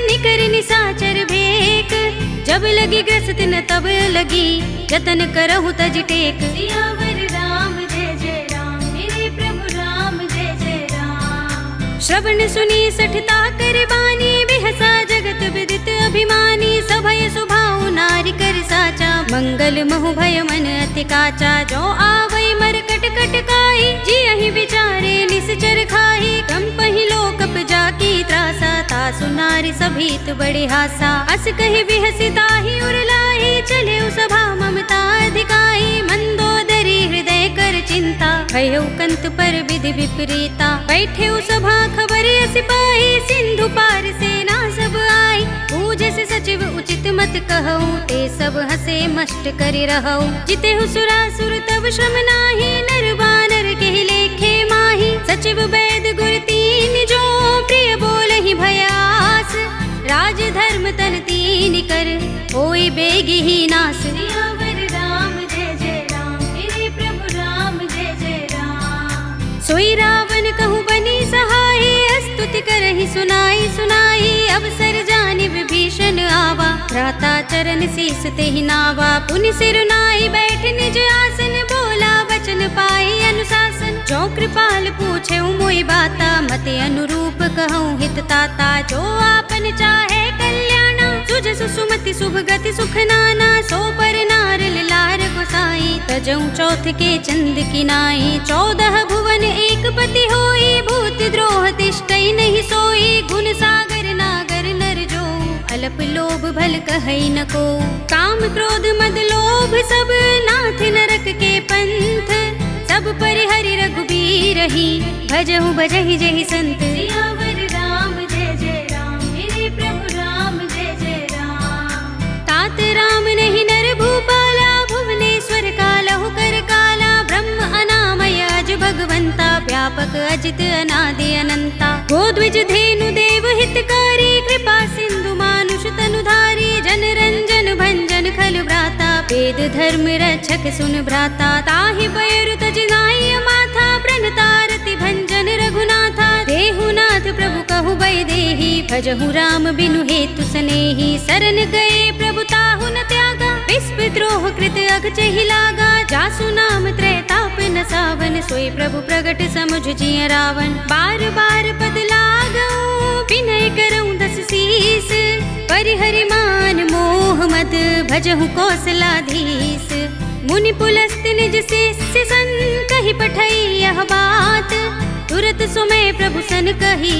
निकर निसाचर भेक। जब लगी ग्रस्त न तब लगी, जतन करहु तज टेक। सियावर राम जय जय राम, मेरे प्रभु राम जय जय राम। श्रवण सुनी सठता कर बानी, बिहसा जगत विदित अभिमानी। सभय सुभाउ नारी कर साचा, मंगल महु भय मन अति काचा। जो आवै मरकट कटकाई, जियहि विचारे निश्चर खाई। कंपहि लोकप जाकी त्रासा, तासु नारी सभीत बड़े हासा। अस कहि बिहसिताहि उरलाई, चले सभा ममता अधिकाई। मंदोदरी हृदय कर चिंता, भयउ कंत पर विधि विपरीता। बैठे सभा खबर सिपाही, सिंधु पार सेना सब आई। पूजस सचिव उचित मत कहूँ, ते सब हसे मष्ट करि रहऊ। जिते सुरासुर तब श्रम नाही, नर बानर के लेखे माही। सचिव वैद गुर तीन जो, प्रिय बोलहि भयास। राज धर्म तन तीन कर, होई बेगी ही नास। सियावर राम जय जय राम, मेरे प्रभु राम जय जय राम। सोई रावण कहूँ बनी सहाय, स्तुति करहि सुनाई सुनाई। अवसर जानि विभीषण आवा, भ्राता चरण शीस तेहि नावा। पुनि सिर नाई बैठ निज आसन, बोला वचन पाई अनुशासन। जो कृपाल पूछे मोहि बाता, मते अनुरूप कहूँ हित ताता। जो आपन चाहे कल्याणा, सुजसु सुमति शुभ गति सुख नाना। सो पर नारल लार गोसाई, तजऊ चौथ के चंद किनाई। 14 भुवन एक पति होई, भूत द्रोह तिष्ठई नहीं सोई। गुण सागर नागर नर जो, अल्प लोभ भल कहई न को। काम क्रोध मद लोभ सब, नाथ नरक के पंथ। सब परिहरि रघुबीर ही, भजहु भजहि जहि संत। सियावर राम जय जय राम, मेरे प्रभु राम जय जय राम। तात राम नहीं नर भूपाला, भुवनेश्वर कालहु कर काला। ब्रह्म अनामय अज भगवंता, व्यापक अजित अनादि अनंता। गोद्विज धेनु देव हितकारी, कृपा सिंधु मानुष तनुधारी। जन रंजन भंजन खल भ्राता, वेद धर्म रक्षक सुन भ्राता। ताहि पैरु तज नाई माथा, प्रणतारति भंजन रघुनाथा। देहुनाथ प्रभु कहु बै देहि, भजहु राम बिनु हेतु सनेहि। शरण गए प्रभु ताहु न त्यागा, विस्पद्रोह कृत अघचहि लागा। जासु नाम त्रैताप न सावन, सोई प्रभु प्रगट समुझ जिय रावण। बार बार पद लागऊ, विनय करऊँ दस शीस। परिहरि मान मोह मद, भजहु कौशलाधीश। मुनि पुलस्त निज शिष्य सन, कहि पठई यह बात। तुरत सुमय प्रभु सन कही,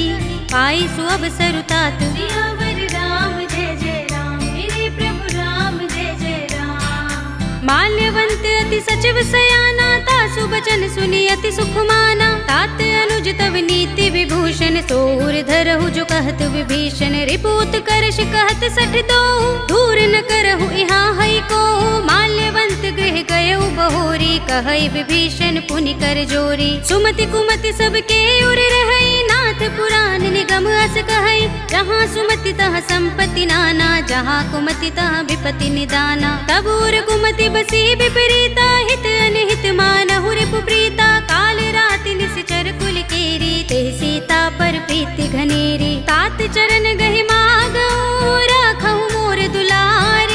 पाई सु अवसर तात। सियावर राम जय जय राम, मेरे प्रभु राम जय जय राम। माल्यवंत अति सचिव सयाना, तासु बचन सुनि अति सुख माना। तात अनुज तव नीति विभूषण, सोर धरहु जो कहत विभीषण। रिपुत करश कहत सठ दो, दूर न करहु यहाँ हई को। माल्यवंत गृह गयउ बहोरी, कहई विभीषण पुनि कर जोरी। सुमति कुमति सबके उर रहई, नाथ पुराण निगम अस कहई। जहाँ सुमति तहाँ संपत्ति नाना, जहाँ कुमति तहाँ विपत्ति निदाना। तब उर कुमति बसी विपरीता, हित अनहित मानहु रिपु प्रीता। काल राति निश्चर कुल केरी, तेहि सीता पर प्रीति घनेरी। तात चरण गहि मागऊ, राखहु मोर दुलार।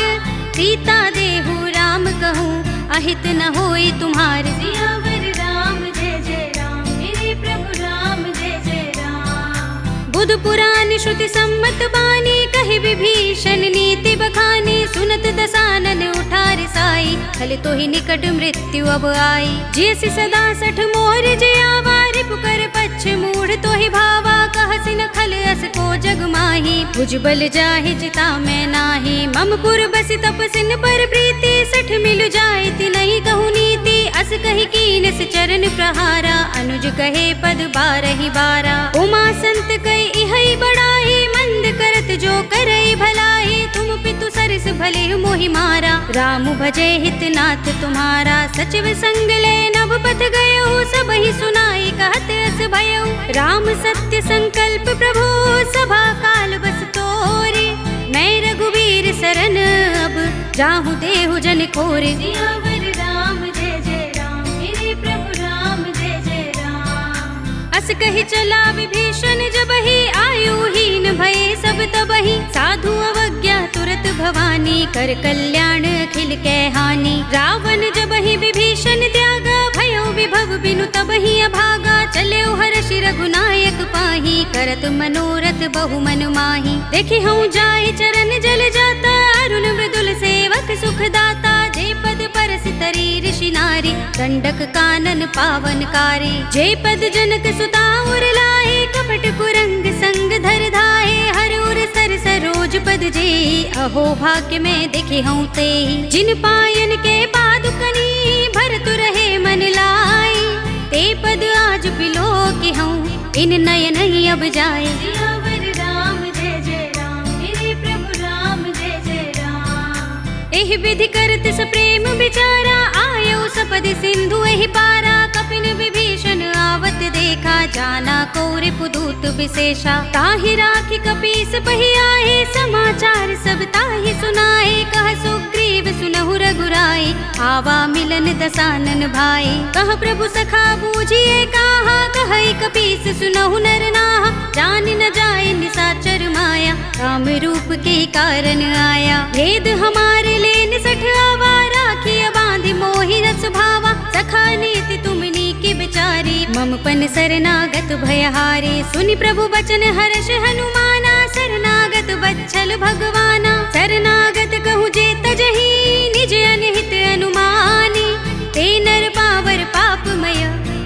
सीता देहु राम कहूँ, अहित न होई तुम्हार। सियावर राम जय जय राम, मेरे प्रभु राम जय जय राम। बुध पुराण श्रुति सम्मत बानी, कहि विभीषण नीति बखानी। सुनत दसानन उठार साई, खल तो ही निकट मृत्यु अब आई। जैसी सदा सठ मोर जयावा, पुकर पच्छ मूढ़ तो ही भावा, कहसि न खल अस को जग माही। भुजबल जाहि जिता मैं नाही, ममपुर बसि तपसिन पर प्रीति। सठ मिल जाए तिनहि कहु नीति, अस कहि कीनस चरण प्रहारा। अनुज कहे पद बारहि बारा, उमा संत कहि इहै बड़ाई। मंद करत जो करई भलाई, तुम पितु सरस भले मोहि मारा। राम भजे हितनाथ तुम्हारा, सचिव संग ले नव पथ गयो। सबहि सुनाई कहत अस भयो, राम सत्य संकल्प प्रभु। सभा काल बस तोरे, मैं रघुवीर सरन अब जाहु देहु जन खोरे। सियावर राम जय जय राम, मेरे प्रभु राम जय जय राम। अस कहि चला विभीषण जबहि, आयुहीन भये सब तबहि। साधु अवज्ञा तुरत भवानी, कर कल्याण अखिल कै हानि। रावण जबहि विभीषण त्यागा, भयो विभव बिनु तबहि अभागा। चल्यो हर्षि रघुनायक पाहि, करत मनोरथ बहु मन माहि। देखि हूँ जाहि चरण जल जाता, अरुण मृदुल सेवक सुख दाता। जे पद परस तरी ऋषि नारी, दंडक कानन पावन कारी। जे पद जनक सुता उर लाए, कपट कुरंग संग धर धाये। हर उर सर सरोज पद जे, अहो भाग्य में देखे हूँ ते। जिन पायन के पादुकनी, भरतु रहे मन लाई। ते पद आज बिलो की हूँ, इन नयन ही अब जाए। सियावर राम जय जय राम, मेरे प्रभु राम जय जय राम। एहि विधि करत सप्रेम विचारा, आयो सपद सिंधु एहि पारा। कपिन विभीषण आवत देखा, जाना कौरि पुदूत विशेषा। ताहि राखी कपीस पहि आए, समाचार सब ताहि सुनाए। कह सुग्रीव सुनहु रघुराई, आवा मिलन दसानन भाई। कह प्रभु सखा बूझिए काहा, कहई कपीस सुनहु नर नाहा। जान न जाए निसाचर माया, राम रूप के कारण आया। भेद हमारे लेन सठ आवा, राखिया बांधि मोहि रस भावा। सखा नीति तुमनी की बिचारी, मम पन शरणागत भयहारी। सुनि प्रभु बचन हर्ष हनुमाना, शरणागत बच्छल भगवाना। शरणागत कहूँ जे तजहि, निज अनहित अनुमानी। ते नर पावर पापमय,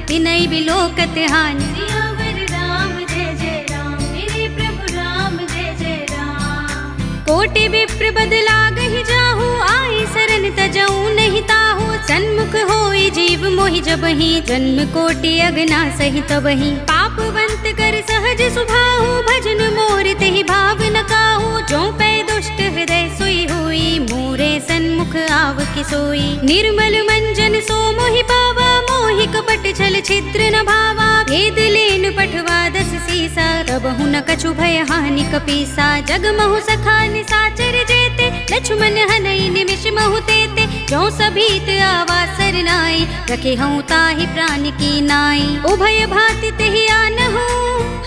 तिनहि बिलोकत हानि। सियावर राम जय जय राम, मेरे प्रभु राम जय जय राम। कोटि विप्र बदला गहि जाहु, आई शरण तजऊ नहीं ताहु। सन्मुख होई जीव मोहि जबहि, जन्म कोटि अगना सहि तबहि। पापवंत कर सहज सुभाहु, भजन मोर तेहि भाव न काहू। जो पै दुष्ट हृदय सोई होई, मोरे सन्मुख आव कि सोई। निर्मल मंजन सो मोहि पावा, मोहि कपट छल छिद्र न भावा। भेद लेन पठवा दस सीसा, तबहु न कछु भय हानि कपीसा। जग महु सखा निसाचर जेते, लक्ष्मण हनई निमिष महु तेते। जो सभीत आवा सरनाई, रखे हूँ ताहि प्राण की नाई। उभय भाति तेहि आनहु,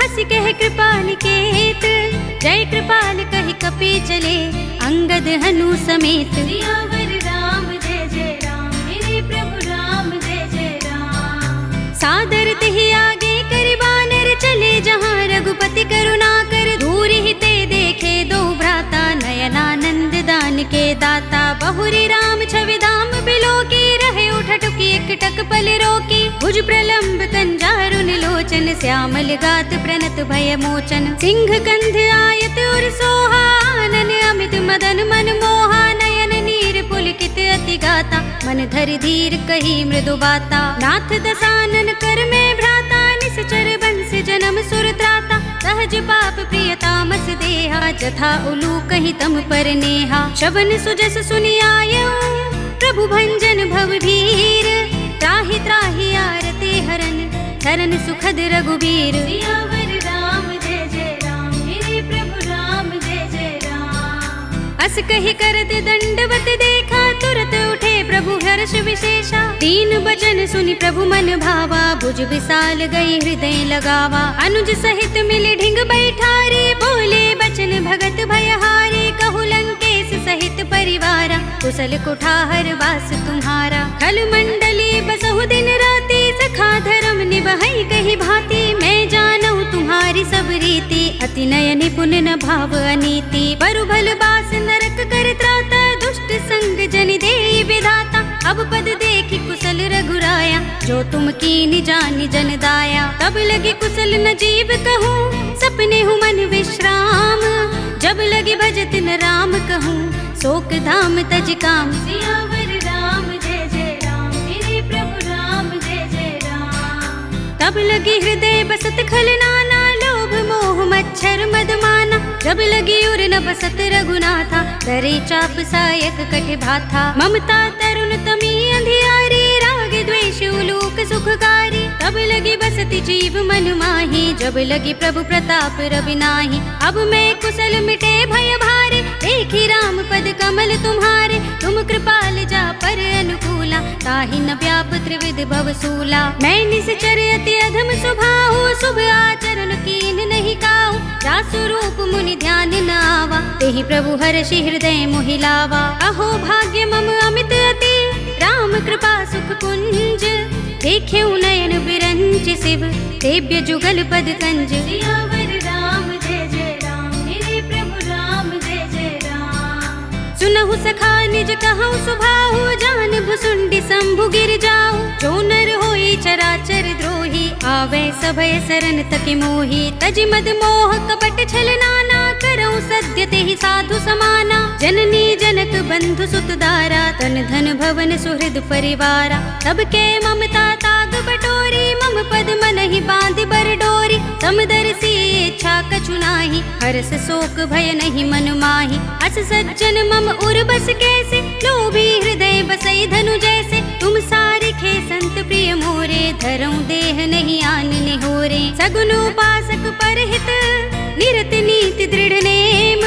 हंस कह कृपाल केत। जय कृपाल कहि कपि चले, अंगद हनु समेत। सियावर राम जय जय राम, मेरे प्रभु राम जय जय राम। सादर तेहि आगे करि बानर, चले जहाँ रघुपति करुणा कर। दूर ही ते देखे दो भ्राता, नयनानंद दान के दाता। बहुरी राम छवि धाम बिलो की, रहे उठटुकी एकटक पल रोकी। भुज प्रलंब कंजारुन लोचन, श्यामल गात प्रणत भय मोचन। सिंह कंध आयत उर सोहा, आनन अमित मदन मन मोहा। नयन नीर पुलकित अति गाता, मन धरि धीर कही मृदु बाता। नाथ दसानन कर में भ्राता, निश्चर बंस जन्म सुर त्राता। सहज पाप प्रिय तामस देहा, जथा उलू कही तम पर नेहा। शबन सुजस सुनि आयो, प्रभु भंजन भव भीर। त्राहि त्राहि आरते हरन, धरन सुखद रघुबीर। सियावर राम जय जय राम, मेरे प्रभु राम जय जय राम। अस कहि करत दंडवत देखा, तुरत उठे प्रभु हर्ष विशेषा। दीन बचन सुनि प्रभु मन भावा, भुज विशाल गई हृदय लगावा। अनुज सहित मिल ढिंग बैठारे, बोले बचन भगत भयहारे। कहु लंकेश सहित परिवारा, कुशल कुठार वास तुम्हारा। खल मंडली बसहु दिन राति, सखा धर्म निभहि कहि भांति। मैं जानहु तुम्हारी सब रीति, अति नय निपुण न भाव अनीति। बरु भल बास नरक कर त्राता, दुष्ट संग जन देई विधाता। अब पद देखि कुशल रघुराया, जो तुम कीन जान जन दाया। तब लगी कुशल न जीव कहूँ, सपने हूँ मन विश्राम। जब लगी भजत न राम कहूँ, शोक धाम तज काम। सियावर राम जय जय राम, मेरे प्रभु राम जय जय राम। तब लगी हृदय बसत खल नाना, लोभ मोह मच्छर मदमाना। जब लगी उर न बसत रघुनाथा, डरे चाप सायक कट भाथा। ममता तरुण तमी अंधियारी, राग द्वेष उलूक सुखकारी। तब लगी बसती जीव मन माही, जब लगी प्रभु प्रताप रवि नाही। अब मैं कुशल मिटे भय भारे, देखी राम पद कमल तुम्हारे। तुम कृपाल जा पर अनुकूला, ताहि न व्याप त्रिविध भव सूला। मैं निश्चर अति अधम स्वभाव, शुभ आचरण कीन नहीं काहू। जासु रूप मुनि ध्यान न आवा, तेहि प्रभु हर्षि हृदय मोहि लावा। अहो भाग्य मम अमित अति, राम कृपा सुख कुंज। देखे नयन बिरंच शिव, सेव्य जुगल पद कंज। सियावर राम जय जय राम, मेरे प्रभु राम जय जय राम। सुनहु सखा निज कहूँ सुभाहु, जान भुसुंडी शंभु गिर जाऊ। जो नर होई चराचर द्रोही, आवे सभय सरन तकि मोही। तज मद मोह कपट छल नाना, करऊँ सद्य तेहि साधु समाना। जननी जनक बंधु सुत दारा, तन धन भवन सुहृद परिवारा। तब के ममता ताग बटोरी, मम पद मनहि बांधि बर डोरी। समदर्शी इच्छा कछु नाही, हर्ष शोक भय नहीं मन माही। अस सज्जन मम उर बस कैसे, लोभी हृदय बसई धनु जैसे। तुम सारिखे संत प्रिय मोरे, धरऊँ देह नहीं आन निहोरे। सगुन उपासक परहित, निरत नीति दृढ़ नेम।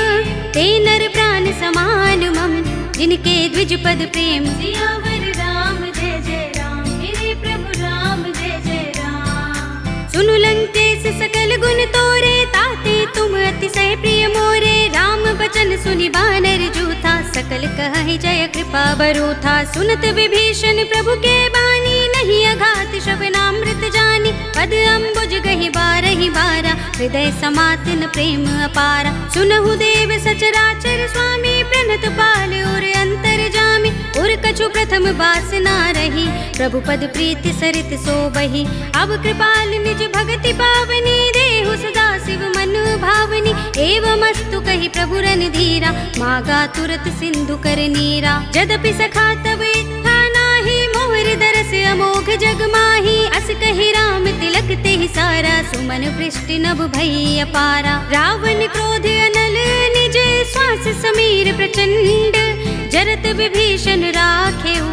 ते नर प्राण समान मम, जिनके द्विज पद प्रेम। सियावर राम जय जय राम, मेरे प्रभु राम जय जय राम। सुनु लंकेश सकल गुण तोरे, ताते तुम अतिशय प्रिय मोरे। राम बचन सुनि बानर जूथा, सकल कहहि जय कृपा बरूथा। सुनत विभीषण प्रभु के बानी, नहीं अघात श्रवणामृत जानी। पद अम्बुज गहि बारहि बारा, हृदय समात न प्रेम अपारा। सुनहु देव सचराचर स्वामी, प्रणत पाल और अंतर जामी। और कछु प्रथम बासना रही, प्रभु पद प्रीति सरित सोबहि। अब कृपाल निज भगति पावनी, देहु सदा शिव मन भावनी। एवमस्तु कहि प्रभु रणधीरा, मागा तुरत सिंधु कर नीरा। जदपि सखा तब इच्छा नाही, मोहर दरस अमोघ जग माही। अस कहि राम तिलक तेहि सारा, सुमन वृष्टि नभ भई अपारा। रावण क्रोध अनल निज, श्वास समीर प्रचंड। जरत विभीषण राखेउ,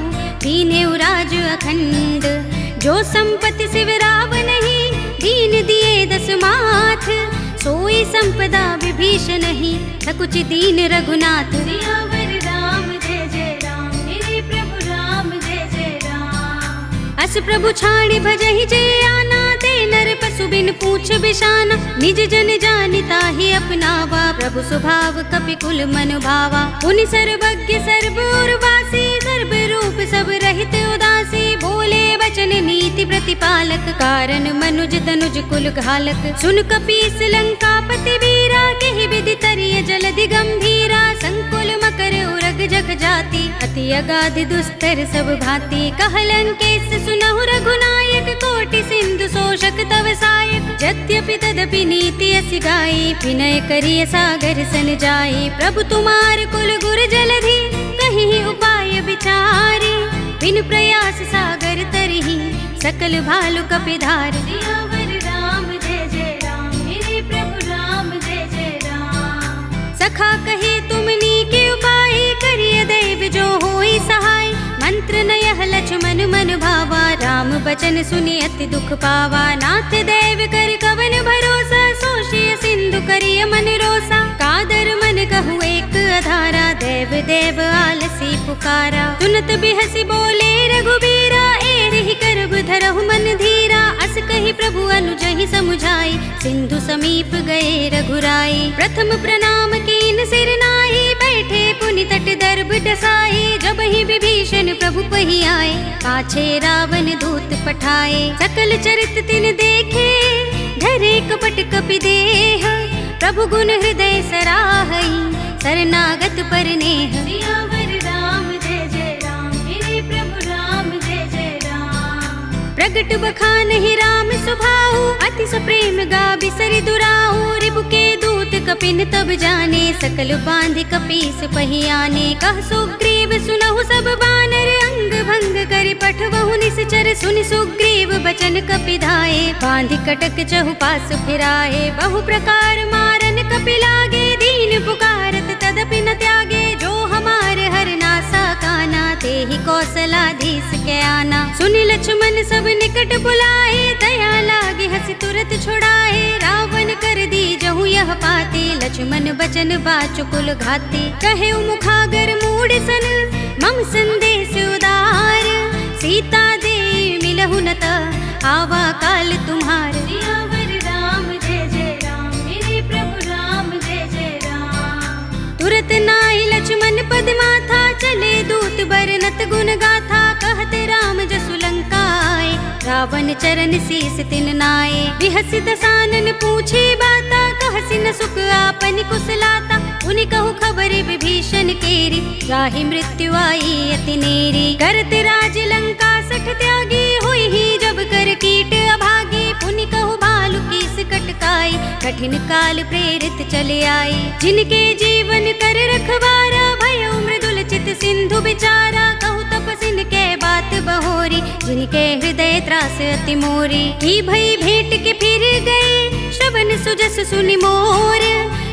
दीनेउ राज अखंड। जो संपत्ति शिव रावण ही, दीन दिए दस माथ। सोई संपदा विभीषण ही, सकुच दीन रघुनाथ। सियावर राम जय जय राम, मेरे प्रभु राम जय जय राम। अस प्रभु छाड़ी भजहि जे आना, ते नर पशु बिन पूछ बिशाना। निज जन जानिता ही अपनावा, प्रभु स्वभाव कपि कुल मन भावा। पुनि सर्वज्ञ सर्व उर्वासी, सर्व रूप सब रहित उदासी। बोले वचन नीति प्रतिपालक, कारण मनुज तनुज कुल घालक। सुन कपीस लंकापति वीरा, केहि विधि तरिय जलधि गंभीरा। संकुल मकर उरग जग जाति, अति अगाध दुस्तर सब भांति। कहलंकेश सुनहु रघुनायक, कोटि सिंधु शोषक तव सायक। यद्यपि तदपि नीति असि गाई, विनय करिय सागर सन जाई। प्रभु तुमार कुल गुर जलधि, कहीं उपाय विचारी। बिन प्रयास सागर तरही, सकल भालु कपिधार। सियावर राम जय जय राम, मेरे प्रभु राम जय जय राम। सखा कहे तुमनी के उपाय, करिय दैव जो होई सहाय। मंत्र न यह लक्ष्मण मन भावा, राम बचन सुनि अति दुख पावा। नाथ देव कर कवन भरोसा, सोषिय सिंधु करिय मन रोसा। कादर मन कहु एक अधारा, देव देव आलसी पुकारा। सुनत बिहसी बोले रघुबीरा, एहि करब धरहु मन धीरा। अस कहि प्रभु अनुजहि समुझाई, सिंधु समीप गए रघुराई। प्रथम प्रणाम कीन सिर नाई, बैठे पुनि तट दर्भ डसाई। जब ही विभीषण प्रभु पहि आए, पाछे रावण दूत पठाए। सकल चरित तिन देखे, धरे कपट कपि देह। प्रभु गुण हृदय सराहई, शरणागत पर नेह। सियावर राम जय जय राम, मेरे प्रभु राम जय जय राम। प्रगट बखान ही राम सुभाऊ, अति सप्रेम गा बिसरि दुराऊ। रिबु के दूत कपिन तब जाने, सकल बांधि कपीस पहियाने। कह सुग्रीव सुनहु सब बानर, अंग भंग करि पठवहु निश्चर। सुनि सुग्रीव बचन कपि धाये, बांधि कटक चहु पास फिराए। बहु प्रकार मारन कपि लागे, दीन पुकारत तदपि न त्यागे। जो हमारे हर नासा काना, तेहि कौशलाधीश के आना। सुनि लक्ष्मण सब निकट बुलाए, दया लागे हंसी तुरत छुड़ाए। रावण कर दी जहु यह पाती, लक्ष्मण बचन बाचुकुल घाती। कहे मुखागर मूढ़ सन, मम संदेश उदार। सीता दे मिलहु न त, आवा काल तुम्हार। सियावर राम जय जय राम, मेरे प्रभु राम जय जय राम। तुरत नाई लक्ष्मण पद माथा, चले दूत बरनत गुण गाथा। कहते राम जसु लंका आए, रावण चरण शीस तिन नाए। बिहसि दसानन पूछे बाता, कहसि न सुख आपन कुशलाता। उनि कहु खबर विभीषण केरी, राहि मृत्यु आई अति नेरी। करत राज लंका सठ त्यागी, हुई ही जब कर कीट अभागी। पुनि कहु भालु कीस कटकाई, कठिन काल प्रेरित चले आई। जिनके जीवन कर रखवारा, भयउ मृदुल चित सिंधु बिचारा। कहु तपसिन के बात बहोरी, जिनके हृदय त्रास अति मोरी। की भई भेंट के फिर गए, श्रवण सुजस सुनि मोर।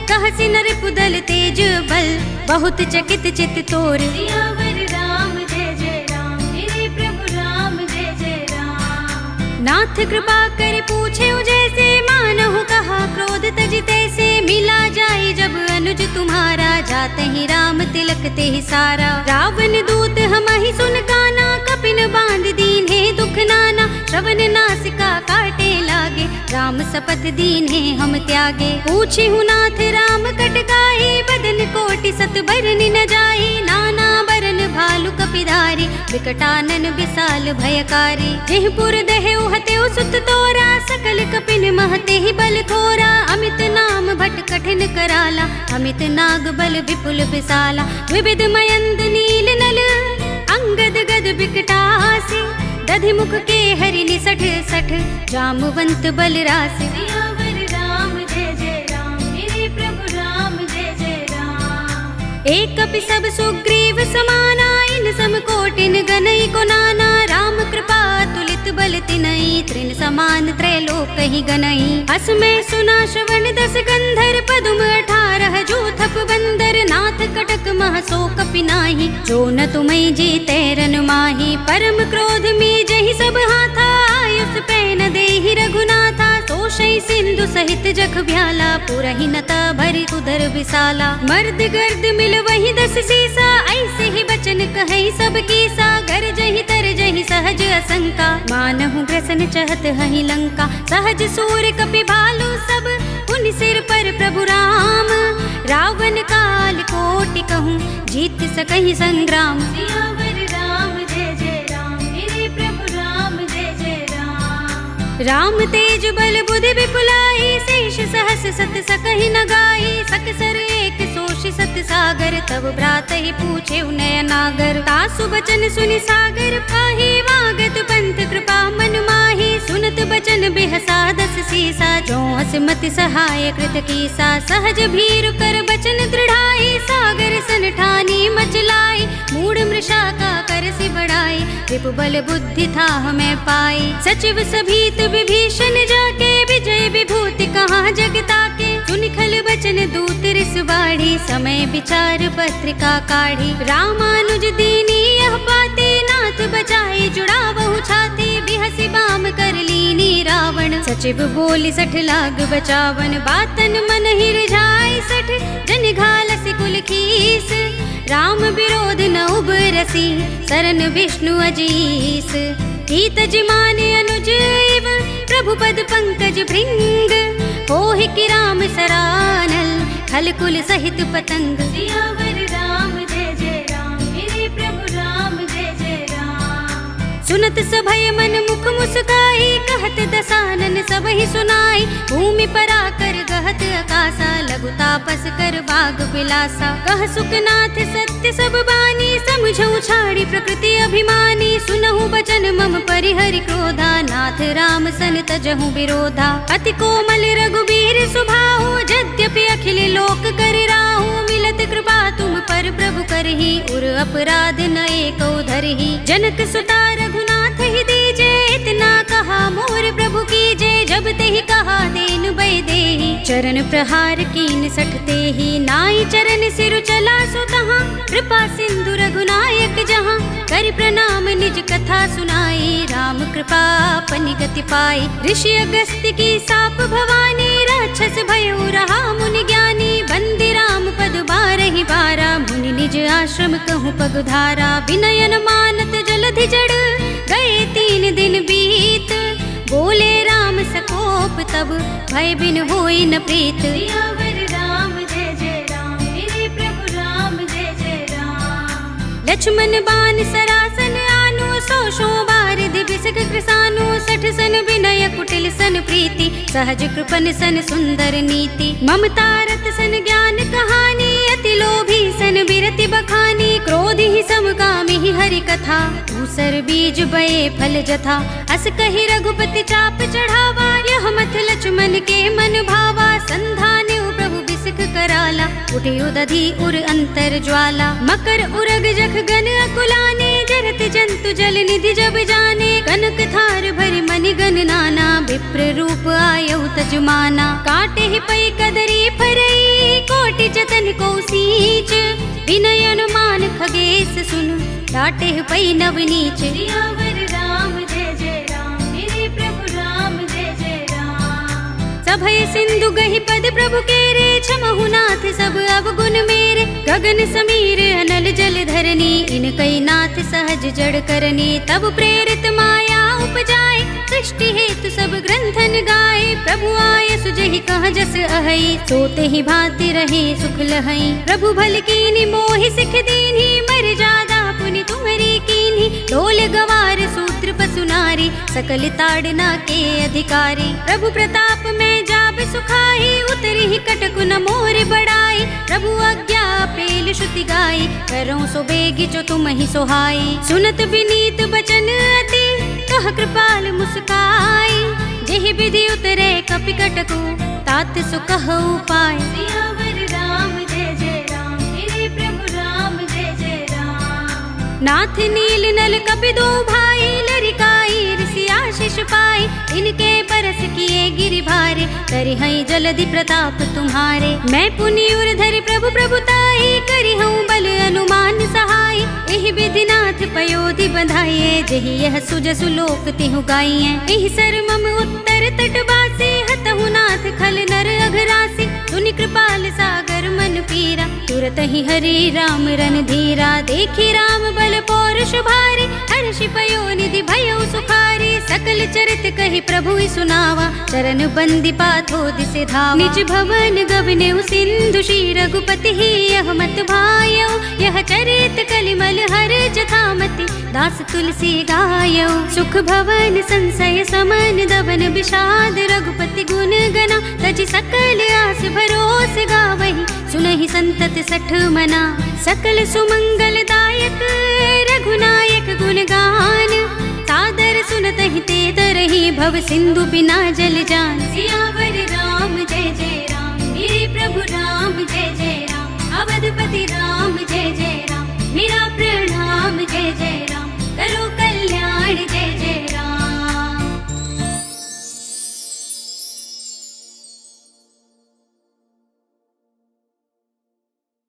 कहसि नर पुदल तेज बल, बहुत चकित चित तोर। सियावर राम जय जय राम, मेरे प्रभु राम जय जय राम। नाथ कृपा कर पूछे जैसे, मानहु कहा क्रोध तजिते से। मिला जाए जब अनुज तुम्हारा, जाते ही राम तिलक ते ही सारा। रावण दूत हमहि सुन काना, कपिन बांध दीन्हे दुख नाना। श्रवण नासिका काटे लागे, राम सपथ दीन्हे हम त्यागे। पूछे हूँ नाथ राम कटकाई, बदन कोटि सत बरनि न जाई। नाना बरन भालु कपिधारी, विकटानन विशाल भयकारी। जेहपुर दहेउ हतेउ सुत तोरा, सकल कपिन महते ही बल थोरा। अमित नाम भट कठिन कराला, अमित नाग बल विपुल विशाला। विविध मयंद नील नल, अंगद गद बिकटासी। दधि मुख के हरि निसठ सठ, जामवंत बल रासि। सियावर राम जय जय राम, मेरे प्रभु राम जय जय राम। एक कपि सब सुग्रीव समाना, इन सम कोटिन गनई को नाना। राम कृपा तुलित बल तिनई, त्रिन समान त्रैलोक ही गनई। अस में सुना श्रवण दस गंधर, पदुम 18 जूथप बंदर। नाथ कटक मह सो कपि नाही, जो न तुम्हें जीते रन माही। परम क्रोध में जहि सब हाथा, आयुष पैन देहि रघुनाथा। तोषई सिंधु सहित जख भ्याला, पुरहि नता भरि उदर विशाला। मर्द गर्द मिल वही 10 सीसा, ऐसे ही बचन कहई सब कीसा। घर जहि तर जहि सहज असंका, मानहु ग्रसन चहत हहि लंका। सहज सूर कपि भालु सब, उन सिर पर प्रभु राम। रावण काल कोटि कहूँ, जीत सकहि संग्राम। सियावर राम जय जय राम, मेरे प्रभु राम जय जय राम। राम तेज बल बुद्धि विपुलाई, शेष सहस सत सकहि न गाई। सकसर एक सोषि सत सागर, तब भ्रात ही पूछे नय नागर। तासु बचन सुनि सागर पाही, वागत पंथ कृपा मन माही। सुनत बचन बिहसा 10 सीसा, जो असमति सहाय कृत कीसा। सहज भीरु कर बचन दृढ़ाई, सागर सन ठानी मचलाई। मूढ़ मृषा का कर सि बढ़ाई, रिपु बल बुद्धि था हमें पाई। सचिव सभीत विभीषण जाके, विजय विभूति कहाँ जगता के। सुनि खल बचन दूत रिस बाढ़ी, समय विचार पत्रिका काढ़ी। रामानुज दीनी यह पाती, नाथ बचाई जुड़ावहु छाती। बिहसि बाम कर लीनी रावण, सचिव बोली 60 लाग बचावन। बातन मन ही रिझाई 60, जन घालसि कुल खीस। राम विरोध न उबरसी, सरन विष्णु अजीस। कीत जिमाने अनुज इव, प्रभु पद पंकज भृंग। होहि कि राम सरानल, खल कुल सहित पतंग। सियावर राम जय जय राम, मेरे प्रभु राम जय जय राम। सुनत सभय मन मुख मुस्काई, कहत दसानन सब ही सुनाई। भूमि पर आकर गहत आकाशा, लघु तापस कर बाग बिलासा। कह सुखनाथ सत्य सब बानी, समझऊ छाड़ी प्रकृति अभिमानी। सुनहु बचन मम परिहरि क्रोधा, नाथ राम सन तजहु विरोधा। अति कोमल रघुबीर सुभाहु, यद्यपि अखिल लोक कर राहु। मिलत कृपा तुम पर प्रभु करही, उर अपराध न एको धरही। जनक सुता रघुनाथ ही दीजे, इतना कहा मोर प्रभु कीजे। जब तेहि कहा देन बै देहि, चरण प्रहार कीन सठते ही। नाई चरण सिर चला सो तहाँ, कृपा सिंधु रघुनायक जहाँ। कर प्रणाम निज कथा सुनाई, राम कृपा अपनी गति पाई। ऋषि अगस्त्य की साप भवानी, राक्षस भयउ रहा मुनि ज्ञानी। बंदी राम पद बारहि बारा, मुनि निज आश्रम कहूँ पगधारा। विनयन मानत जलधि जड़, गए 3 दिन बीत। बोले राम सकोप तब, भय बिन होई न प्रीत। सियावर राम जय जय राम, मेरे प्रभु राम जय जय राम। लक्ष्मण बान सरासन आनु, 100 बारिद बिसक कृसानु। 60 सन विनय कुटिल सन प्रीति, सहज कृपन सन सुंदर नीति। ममता रत सन ज्ञान कहानी, अति लोभी सन बिरति बखानी। क्रोध ही समकामी ही हरि कथा, दूसर बीज बये फल जथा। अस कहि रघुपति चाप चढ़ावा, यह मथ लक्ष्मण के मन भावा। संधाने प्रभु बिसक कराला, उठियो दधि उर अंतर ज्वाला। मकर उरग जख गन अकुलाने, जरत जंतु जल निधि जब जाने। कनक थार भरि मनि गन नाना, विप्र रूप आयउ तजमाना। काटे ही पै कदरी फरई, कोटि जतन को सींच। विनय अनुमान खगेश सुन, डाटे ही पै नवनीच। सियावर राम जय जय राम, मेरे प्रभु राम जय जय राम। सभय सिंधु गहि पद प्रभु केरे, क्षमहु नाथ सब अवगुण मेरे। गगन समीर अनल जल धरनी, इनकई नाथ सहज जड़ करनी। तब प्रेरित माया उपजाए, सृष्टि हेतु सब ग्रंथन गाए। प्रभु आय सुजहि कह जस अहै, सोते ही भांति रहे सुख लहै। प्रभु भल कीनी मोहि सिख दीन्ही, मर जादा पुनि तुम्हरी कीन्ही। डोल गवार सूत्र पसु नारी, सकल ताड़ना के अधिकारी। प्रभु प्रताप में जाब सुखाई, उतरी ही कटकु न मोर बड़ाई। प्रभु आज्ञा पेल श्रुति गाई, करो सो बेगी जो तुम ही सोहाई। सुनत विनीत बचन अति, कह कृपाल मुस्काई। जेहि विधि उतरे कपि कटकु, तात सुकहु पाय। सियावर राम जय जय राम, मेरे प्रभु राम जय जय राम। नाथ नील नल कपि दो भाई, लरिकाई ऋषि आशीष पाई। इनके बरस किए गिरि भारे, करिहई जलधि प्रताप तुम्हारे। मैं पुनि उर धरि प्रभु प्रभुताई, करिहऊँ बल अनुमान सहाय। एहि विधि नाथ पयोधि बंधाइए, जेहि यह सुजसु लोक तिहु गाइए। एहि सर मम उत्तर तट बासे, हतहु नाथ खल नर अघरासे। सुनि कृपाल सागर मन पीरा, तुरत ही हरि राम रन धीरा। देखी राम बल पौरुष भारी, हर्षि पयो निधि भयउ सुखारी। सकल चरित कहि प्रभु सुनावा, चरण बंदी पाथो दिसे धावा। निज भवन गवने सिंधु श्री रघुपति ही, यह मत भायौ। यह चरित कलिमल हर जथामति, दास तुलसी गायौ। सुख भवन संशय समन, दवन विषाद रघुपति गुण गना। तजि सकल आस भरोस गावहि, सुनहि संतत सठ मना। सकल सुमंगल दायक, रघुनायक गुण गान। सादर सुनतहि ते तरहि, भव सिंधु बिना जल जान। सियावर राम जय जय राम, मेरे प्रभु राम जय जय राम। अवधपति राम जय जय राम, मेरा प्रणाम जय जय राम।